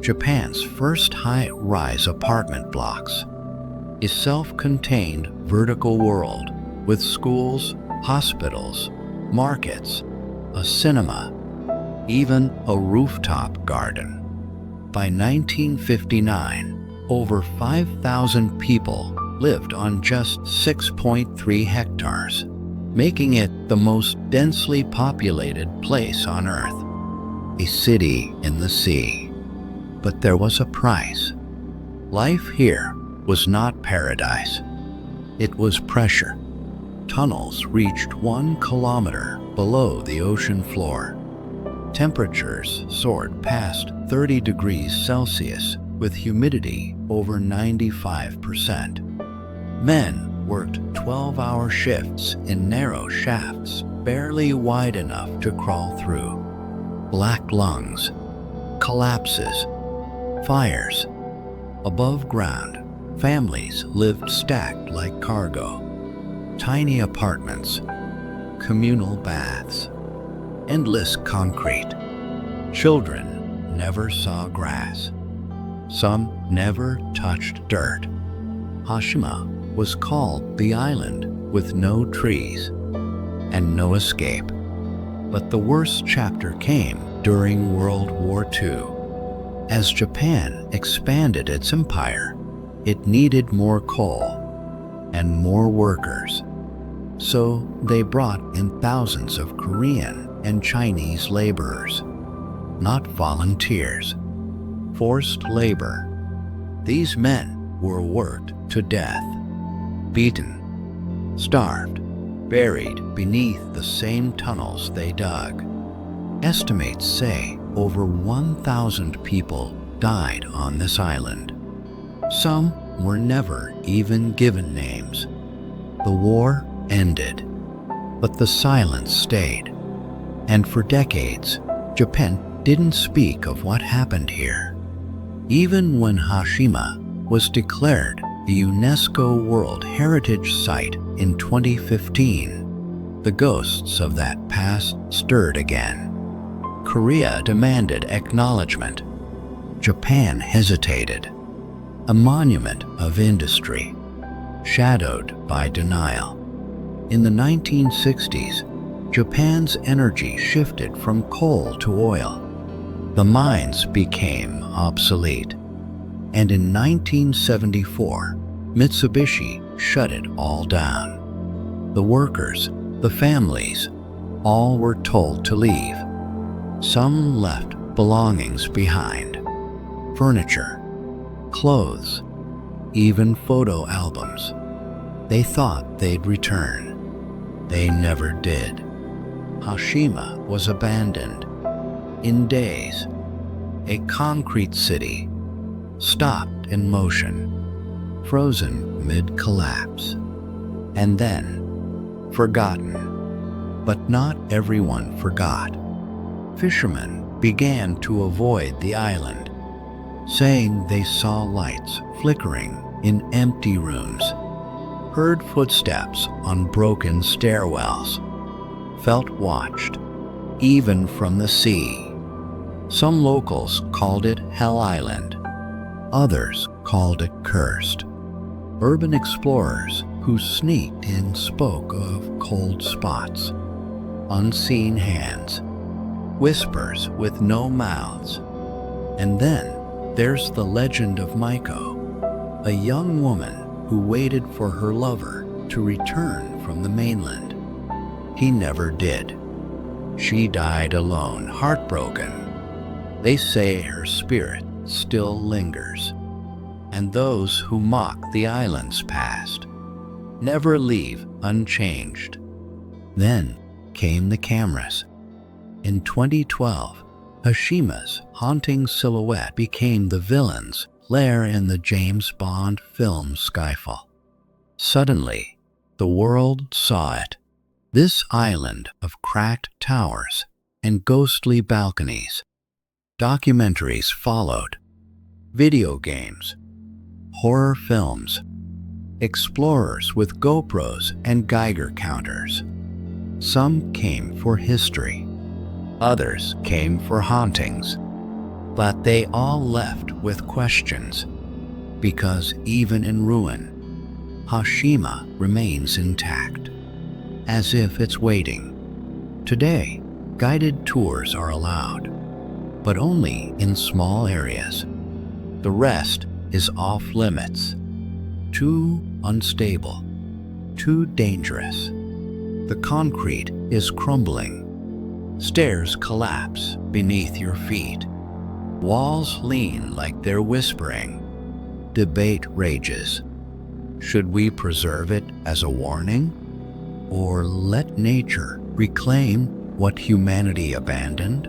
Japan's first high-rise apartment blocks. A self-contained vertical world with schools, hospitals, markets, a cinema, even a rooftop garden. By 1959, over 5,000 people lived on just 6.3 hectares, making it the most densely populated place on Earth. A city in the sea. But there was a price. Life here was not paradise. It was pressure. Tunnels reached 1 kilometer below the ocean floor. Temperatures soared past 30 degrees Celsius with humidity over 95%. Men worked 12-hour shifts in narrow shafts barely wide enough to crawl through. Black lungs, collapses, fires. Above ground, families lived stacked like cargo. Tiny apartments, communal baths, endless concrete. Children never saw grass. Some never touched dirt. Hashima was called the island with no trees and no escape. But the worst chapter came during World War II. As Japan expanded its empire, it needed more coal and more workers. So they brought in thousands of Korean and Chinese laborers, not volunteers, forced labor. These men were worked to death, beaten, starved, buried beneath the same tunnels they dug. Estimates say over 1,000 people died on this island. Some were never even given names. The war ended, but the silence stayed. And for decades, Japan didn't speak of what happened here. Even when Hashima was declared a UNESCO World Heritage Site in 2015, the ghosts of that past stirred again. Korea demanded acknowledgement. Japan hesitated. A monument of industry, shadowed by denial. In the 1960s, Japan's energy shifted from coal to oil. The mines became obsolete. And in 1974, Mitsubishi shut it all down. The workers, the families, all were told to leave. Some left belongings behind. Furniture, clothes, even photo albums. They thought they'd return. They never did. Hashima was abandoned. In days, a concrete city stopped in motion, frozen mid-collapse, and then forgotten. But not everyone forgot. Fishermen began to avoid the island, saying they saw lights flickering in empty rooms, heard footsteps on broken stairwells, felt watched, even from the sea. Some locals called it Hell Island. Others called it cursed. Urban explorers who sneaked in spoke of cold spots, unseen hands, whispers with no mouths. And then there's the legend of Maiko, a young woman who waited for her lover to return from the mainland. He never did. She died alone, heartbroken. They say her spirit still lingers, and those who mock the island's past never leave unchanged. Then came the cameras. In 2012, Hashima's haunting silhouette became the villain's lair in the James Bond film Skyfall. Suddenly, the world saw it. This island of cracked towers and ghostly balconies, Documentaries followed, video games, horror films, explorers with GoPros and Geiger counters. Some came for history, others came for hauntings, but they all left with questions, because even in ruin, Hashima remains intact, as if it's waiting. Today, guided tours are allowed, but only in small areas. The rest is off limits. Too unstable, too dangerous. The concrete is crumbling. Stairs collapse beneath your feet. Walls lean like they're whispering. Debate rages. Should we preserve it as a warning? Or let nature reclaim what humanity abandoned?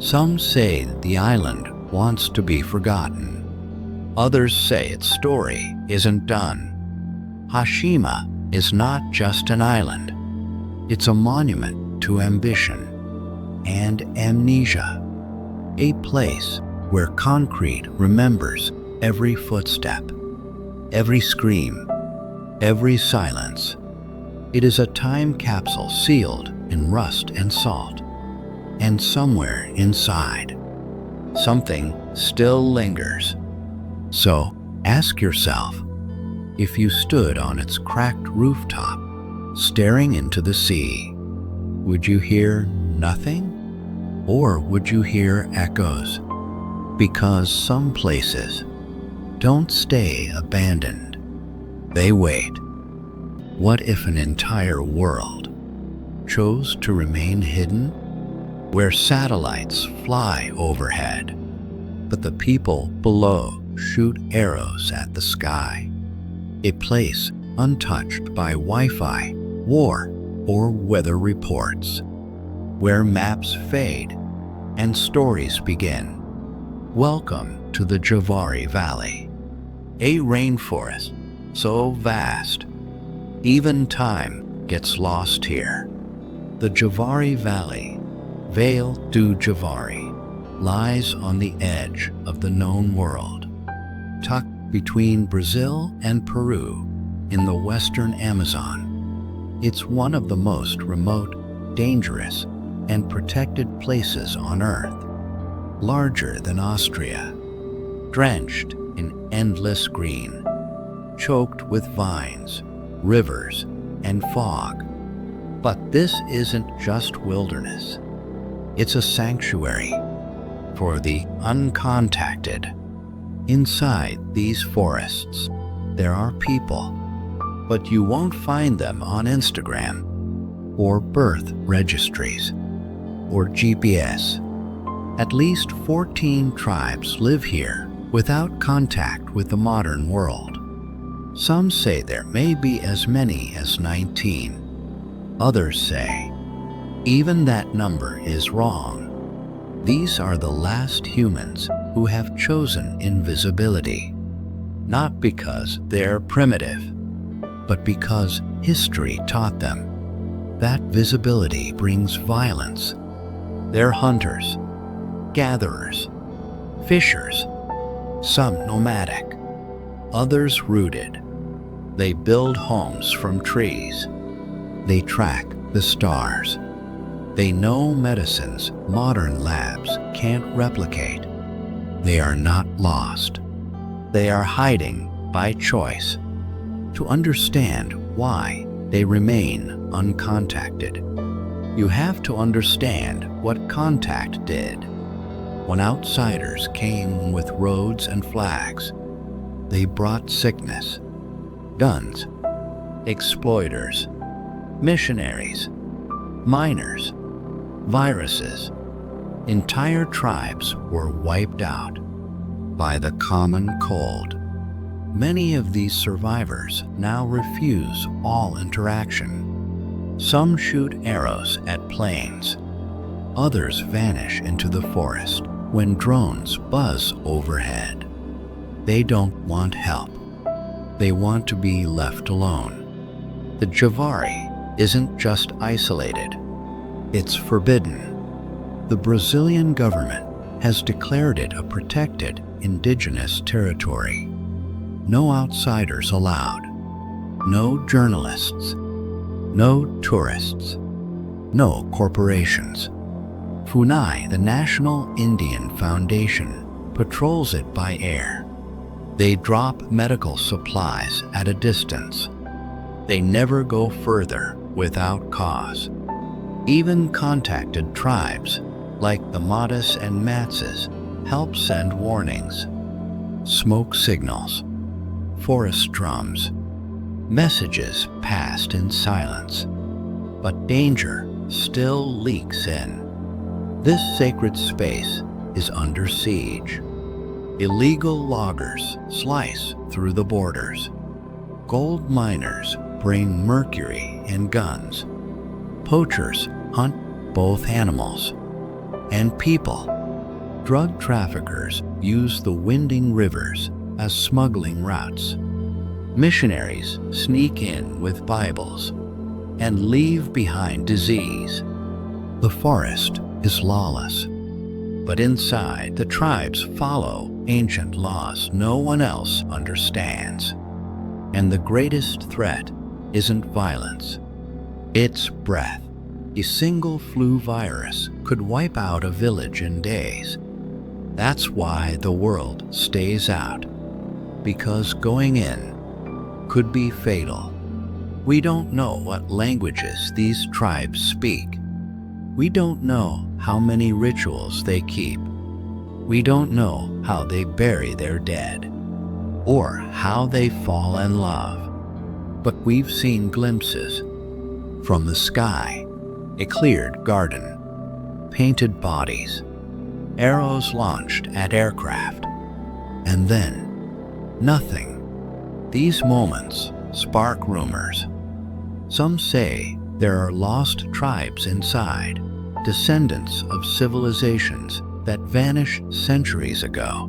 Some say the island wants to be forgotten. Others say its story isn't done. Hashima is not just an island. It's a monument to ambition and amnesia. A place where concrete remembers every footstep, every scream, every silence. It is a time capsule sealed in rust and salt. And somewhere inside, something still lingers. So ask yourself, if you stood on its cracked rooftop, staring into the sea, would you hear nothing? Or would you hear echoes? Because some places don't stay abandoned. They wait. What if an entire world chose to remain hidden? Where satellites fly overhead, but the people below shoot arrows at the sky. A place untouched by Wi-Fi, war, or weather reports. Where maps fade and stories begin. Welcome to the Javari Valley, a rainforest so vast, even time gets lost here. The Javari Valley, Vale du Javari, lies on the edge of the known world, tucked between Brazil and Peru in the western Amazon. It's one of the most remote, dangerous, and protected places on Earth, larger than Austria, drenched in endless green, choked with vines, rivers, and fog. But this isn't just wilderness. It's a sanctuary for the uncontacted. Inside these forests, there are people, but you won't find them on Instagram, or birth registries, or GPS. At least 14 tribes live here without contact with the modern world. Some say there may be as many as 19. Others say even that number is wrong. These are the last humans who have chosen invisibility, not because they're primitive, but because history taught them that visibility brings violence. They're hunters, gatherers, fishers, some nomadic, others rooted. They build homes from trees. They track the stars. They know medicines modern labs can't replicate. They are not lost. They are hiding by choice. To understand why they remain uncontacted, you have to understand what contact did. When outsiders came with roads and flags, they brought sickness, guns, exploiters, missionaries, miners, viruses. Entire tribes were wiped out by the common cold. Many of these survivors now refuse all interaction. Some shoot arrows at planes. Others vanish into the forest when drones buzz overhead. They don't want help. They want to be left alone. The Javari isn't just isolated. It's forbidden. The Brazilian government has declared it a protected indigenous territory. No outsiders allowed. No journalists. No tourists. No corporations. FUNAI, the National Indian Foundation, patrols it by air. They drop medical supplies at a distance. They never go further without cause. Even contacted tribes, like the Madas and Matses, help send warnings. Smoke signals, forest drums, messages passed in silence. But danger still leaks in. This sacred space is under siege. Illegal loggers slice through the borders. Gold miners bring mercury and guns. Poachers hunt both animals and people. Drug traffickers use the winding rivers as smuggling routes. Missionaries sneak in with Bibles and leave behind disease. The forest is lawless, but inside the tribes follow ancient laws no one else understands. And the greatest threat isn't violence, it's breath. A single flu virus could wipe out a village in days. That's why the world stays out, because going in could be fatal. We don't know what languages these tribes speak. We don't know how many rituals they keep. We don't know how they bury their dead, or how they fall in love. But we've seen glimpses. From the sky, a cleared garden, painted bodies, arrows launched at aircraft, and then nothing. These moments spark rumors. Some say there are lost tribes inside, descendants of civilizations that vanished centuries ago.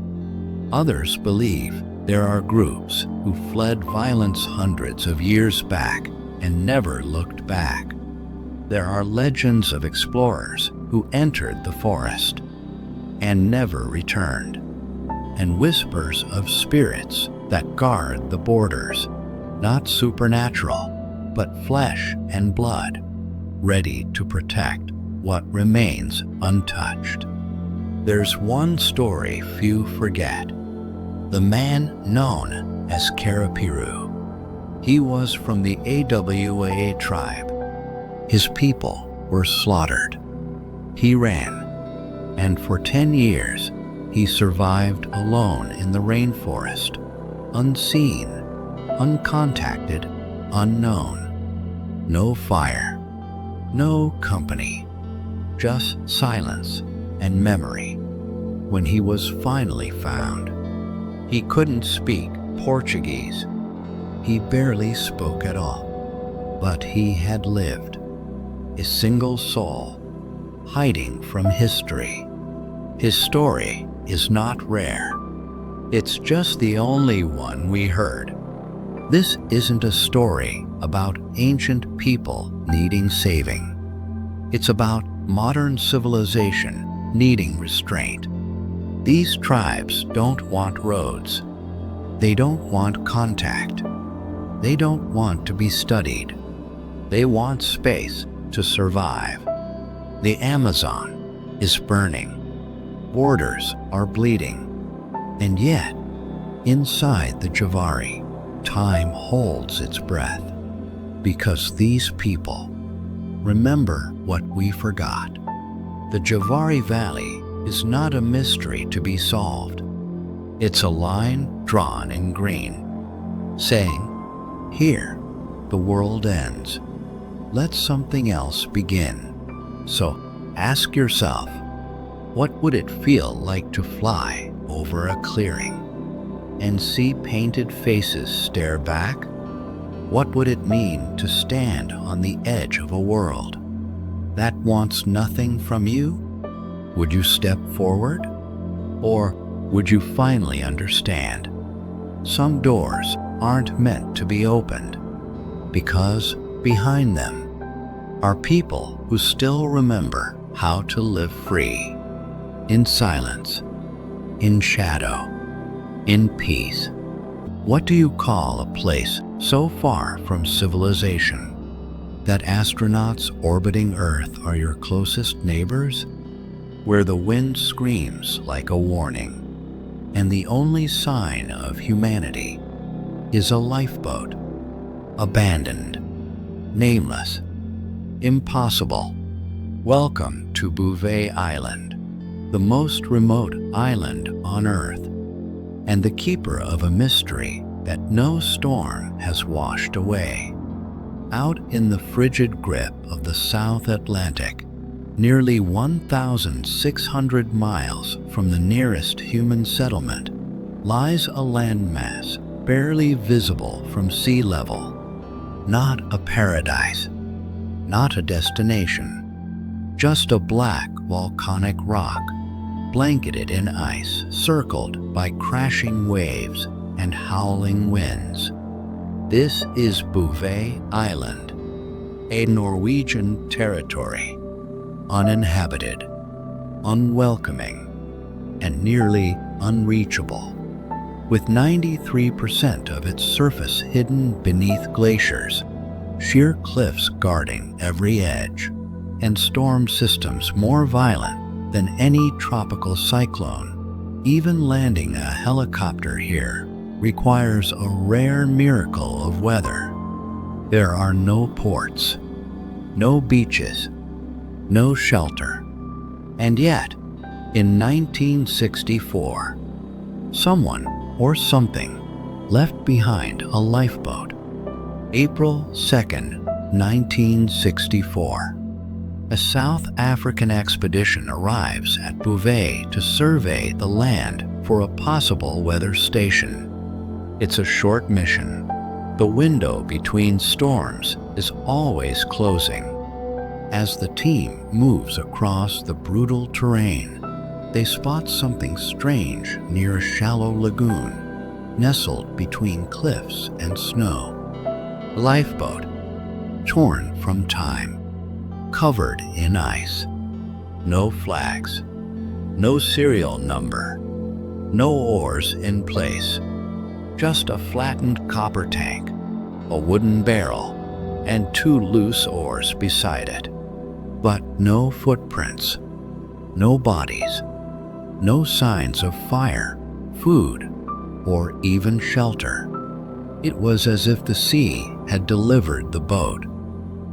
Others believe there are groups who fled violence hundreds of years back and never looked back. There are legends of explorers who entered the forest and never returned, and whispers of spirits that guard the borders, not supernatural, but flesh and blood, ready to protect what remains untouched. There's one story few forget. The man known as Karapiru. He was from the AWA tribe. His people were slaughtered. He ran, and for 10 years he survived alone in the rainforest, unseen, uncontacted, unknown. No fire, no company, just silence and memory. When he was finally found, he couldn't speak Portuguese. He barely spoke at all, but he had lived, a single soul, hiding from history. His story is not rare. It's just the only one we heard. This isn't a story about ancient people needing saving. It's about modern civilization needing restraint. These tribes don't want roads. They don't want contact. They don't want to be studied. They want space to survive. The Amazon is burning. Borders are bleeding. And yet, inside the Javari, time holds its breath. Because these people remember what we forgot. The Javari Valley is not a mystery to be solved. It's a line drawn in green, saying, here, the world ends. Let something else begin. So ask yourself, what would it feel like to fly over a clearing and see painted faces stare back? What would it mean to stand on the edge of a world that wants nothing from you? Would you step forward? Or would you finally understand? Some doors aren't meant to be opened because behind them are people who still remember how to live free. in silence, in shadow, in peace. What do you call a place so far from civilization that astronauts orbiting Earth are your closest neighbors? Where the wind screams like a warning, and the only sign of humanity is a lifeboat, abandoned, nameless, impossible. Welcome to Bouvet Island, the most remote island on Earth, and the keeper of a mystery that no storm has washed away. Out in the frigid grip of the South Atlantic, nearly 1,600 miles from the nearest human settlement, lies a landmass barely visible from sea level. Not a paradise, not a destination, just a black volcanic rock, blanketed in ice, circled by crashing waves and howling winds. This is Bouvet Island, a Norwegian territory, uninhabited, unwelcoming, and nearly unreachable, with 93% of its surface hidden beneath glaciers, sheer cliffs guarding every edge, and storm systems more violent than any tropical cyclone. Even landing a helicopter here requires a rare miracle of weather. There are no ports, no beaches, no shelter. And yet, in 1964, someone or something left behind a lifeboat. April 2nd, 1964. A South African expedition arrives at Bouvet to survey the land for a possible weather station. It's a short mission. The window between storms is always closing. As the team moves across the brutal terrain, they spot something strange near a shallow lagoon, nestled between cliffs and snow. A lifeboat, torn from time, covered in ice. No flags, no serial number, no oars in place. Just a flattened copper tank, a wooden barrel, and 2 loose oars beside it. But no footprints, no bodies, no signs of fire, food, or even shelter. It was as if the sea had delivered the boat,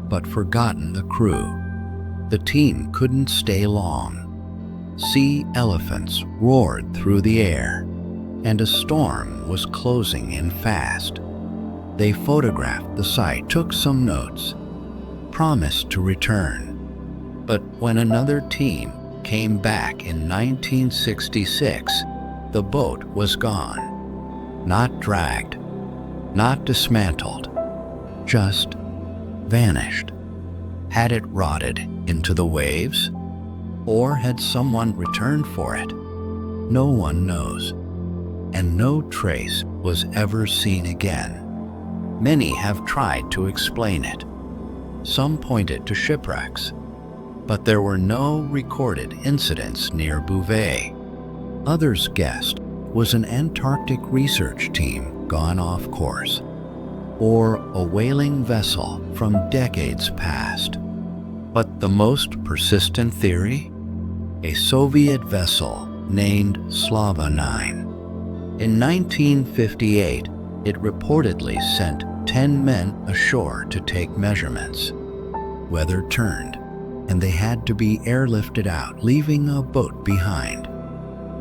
but forgotten the crew. The team couldn't stay long. Sea elephants roared through the air, and a storm was closing in fast. They photographed the site, took some notes, promised to return. But when another team came back in 1966, the boat was gone. Not dragged, not dismantled, just vanished. Had it rotted into the waves? Or had someone returned for it? No one knows. And no trace was ever seen again. Many have tried to explain it. Some pointed to shipwrecks, but there were no recorded incidents near Bouvet. Others guessed was an Antarctic research team gone off course, or a whaling vessel from decades past. But the most persistent theory? A Soviet vessel named Slava 9. In 1958, it reportedly sent 10 men ashore to take measurements. Weather turned, and they had to be airlifted out, leaving a boat behind.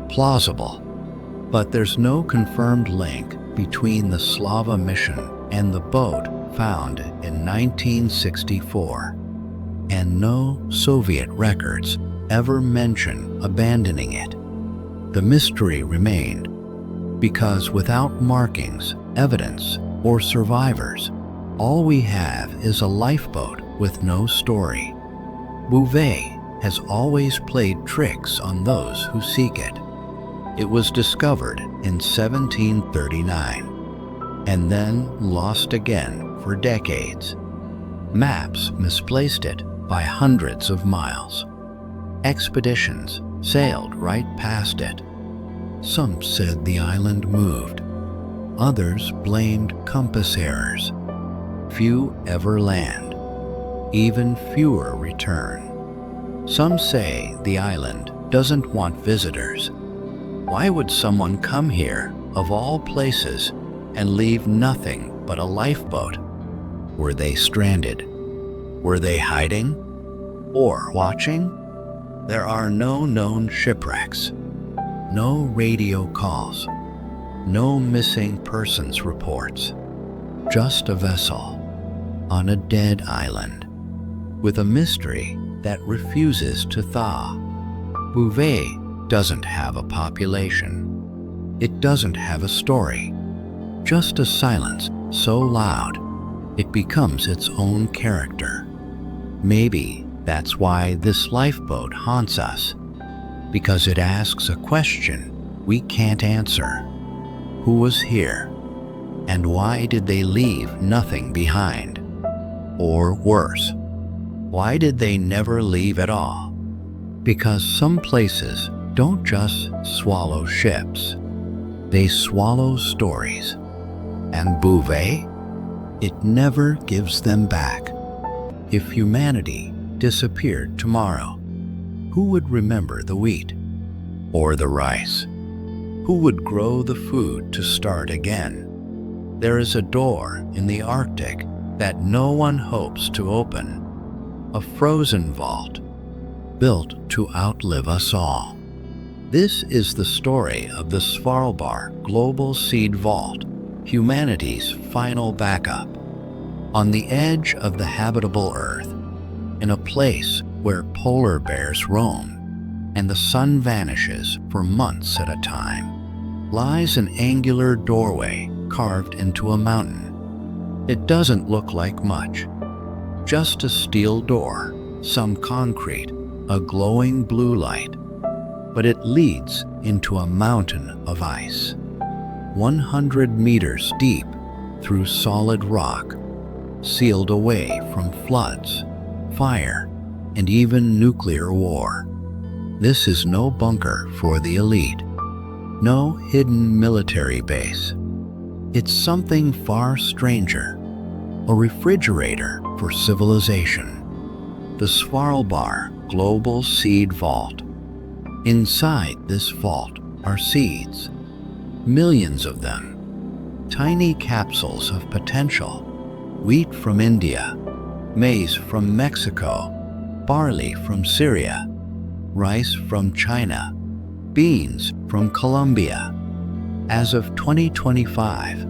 Plausible, but there's no confirmed link between the Slava mission and the boat found in 1964, and no Soviet records ever mention abandoning it. The mystery remained, because without markings, evidence, or survivors, all we have is a lifeboat with no story. Bouvet has always played tricks on those who seek it. It was discovered in 1739, and then lost again for decades. Maps misplaced it by hundreds of miles. Expeditions sailed right past it. Some said the island moved. Others blamed compass errors. Few ever land. Even fewer return. Some say the island doesn't want visitors. Why would someone come here, of all places, and leave nothing but a lifeboat? Were they stranded? Were they hiding? Or watching? There are no known shipwrecks, no radio calls, no missing persons reports, just a vessel on a dead island with a mystery that refuses to thaw. Bouvet doesn't have a population. It doesn't have a story, just a silence so loud it becomes its own character. Maybe that's why this lifeboat haunts us, because it asks a question we can't answer. Who was here? And why did they leave nothing behind? Or worse, why did they never leave at all? Because some places don't just swallow ships, they swallow stories. And Bouvet? It never gives them back. If humanity disappeared tomorrow, who would remember the wheat or the rice? Who would grow the food to start again? There is a door in the Arctic that no one hopes to open, a frozen vault built to outlive us all. This is the story of the Svalbard Global Seed Vault, humanity's final backup. On the edge of the habitable Earth, in a place where polar bears roam and the sun vanishes for months at a time, lies an angular doorway carved into a mountain. It doesn't look like much, just a steel door, some concrete, a glowing blue light, but it leads into a mountain of ice, 100 meters deep through solid rock, sealed away from floods, fire, and even nuclear war. This is no bunker for the elite, no hidden military base. It's something far stranger, a refrigerator for civilization. The Svalbard Global Seed Vault. Inside this vault are seeds, millions of them, tiny capsules of potential. Wheat from India, maize from Mexico, barley from Syria, rice from China, beans from Colombia. As of 2025,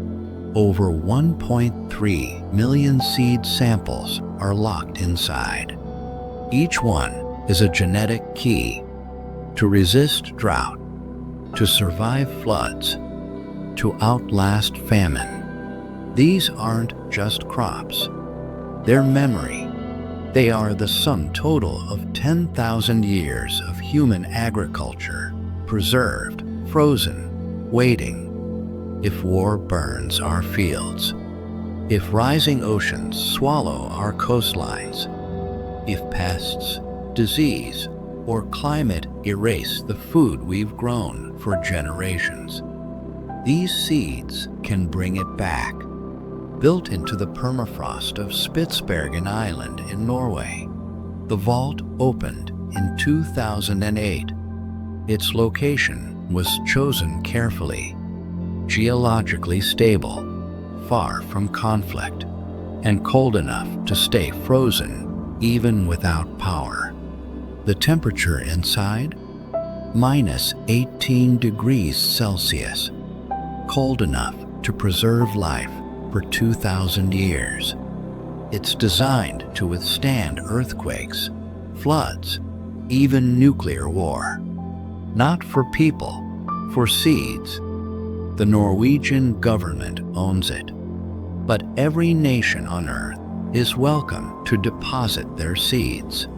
over 1.3 million seed samples are locked inside. Each one is a genetic key to resist drought, to survive floods, to outlast famine. These aren't just crops. They're memory. They are the sum total of 10,000 years of human agriculture, preserved, frozen, waiting. If war burns our fields, if rising oceans swallow our coastlines, if pests, disease, or climate erase the food we've grown for generations, these seeds can bring it back. Built into the permafrost of Spitsbergen Island in Norway, the vault opened in 2008. Its location was chosen carefully, geologically stable, far from conflict, and cold enough to stay frozen even without power. The temperature inside? -18 degrees Celsius, cold enough to preserve life for 2,000 years. It's designed to withstand earthquakes, floods, even nuclear war. Not for people, for seeds. The Norwegian government owns it, but every nation on Earth is welcome to deposit their seeds.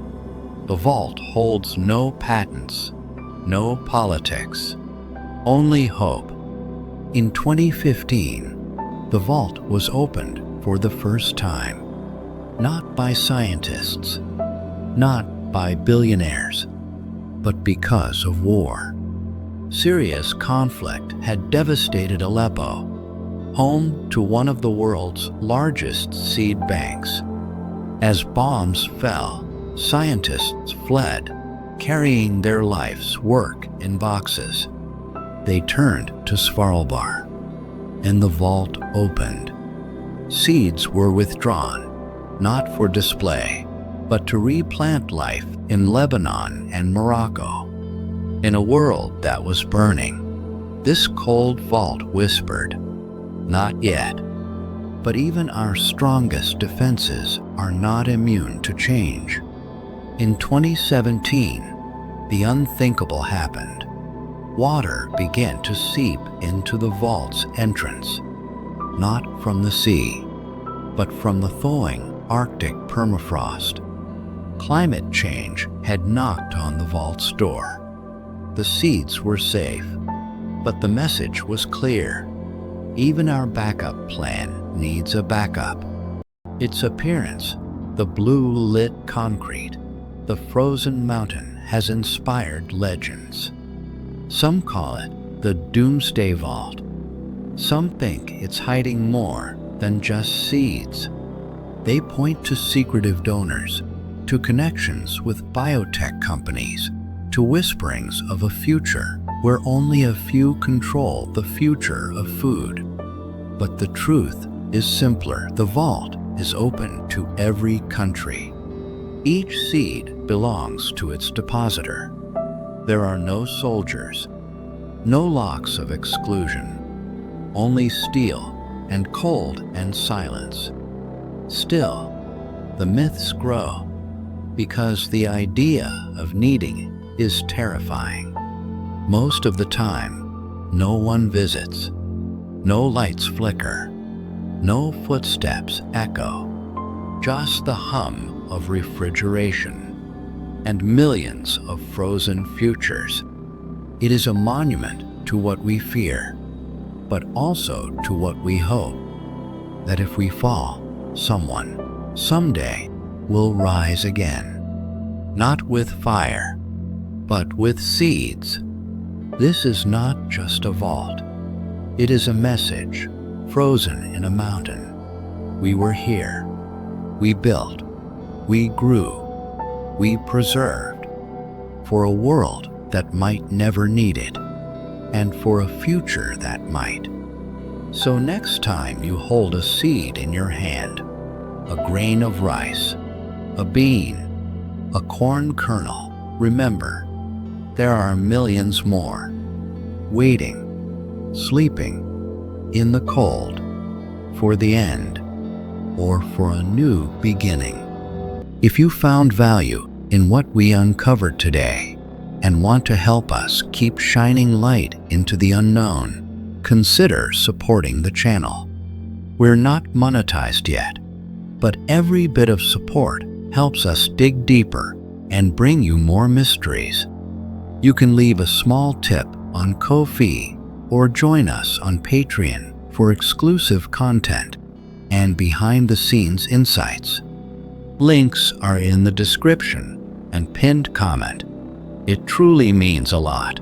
The vault holds no patents, no politics, only hope. In 2015, the vault was opened for the first time, not by scientists, not by billionaires, but because of war. Syria's conflict had devastated Aleppo, home to one of the world's largest seed banks. As bombs fell, scientists fled, carrying their life's work in boxes. They turned to Svalbard, and the vault opened. Seeds were withdrawn, not for display, but to replant life in Lebanon and Morocco. In a world that was burning, this cold vault whispered, "Not yet." But even our strongest defenses are not immune to change. In 2017, the unthinkable happened. Water began to seep into the vault's entrance, not from the sea, but from the thawing Arctic permafrost. Climate change had knocked on the vault's door. The seeds were safe, but the message was clear. Even our backup plan needs a backup. Its appearance, the blue-lit concrete, the frozen mountain, has inspired legends. Some call it the Doomsday Vault. Some think it's hiding more than just seeds. They point to secretive donors, to connections with biotech companies, to whisperings of a future where only a few control the future of food. But the truth is simpler. The vault is open to every country. Each seed belongs to its depositor. There are no soldiers, no locks of exclusion, only steel and cold and silence. Still, the myths grow because the idea of needing is terrifying. Most of the time, no one visits, no lights flicker, no footsteps echo, just the hum of refrigeration and millions of frozen futures. It is a monument to what we fear, but also to what we hope, that if we fall, someone, someday, will rise again. Not with fire, but with seeds. This is not just a vault. It is a message, frozen in a mountain. We were here. We built. We grew. We preserved. For a world that might never need it, and for a future that might. So next time you hold a seed in your hand, a grain of rice, a bean, a corn kernel, remember, there are millions more, waiting, sleeping, in the cold, for the end, or for a new beginning. If you found value in what we uncovered today and want to help us keep shining light into the unknown, consider supporting the channel. We're not monetized yet, but every bit of support helps us dig deeper and bring you more mysteries. You can leave a small tip on Ko-fi or join us on Patreon for exclusive content and behind-the-scenes insights. Links are in the description and pinned comment. It truly means a lot.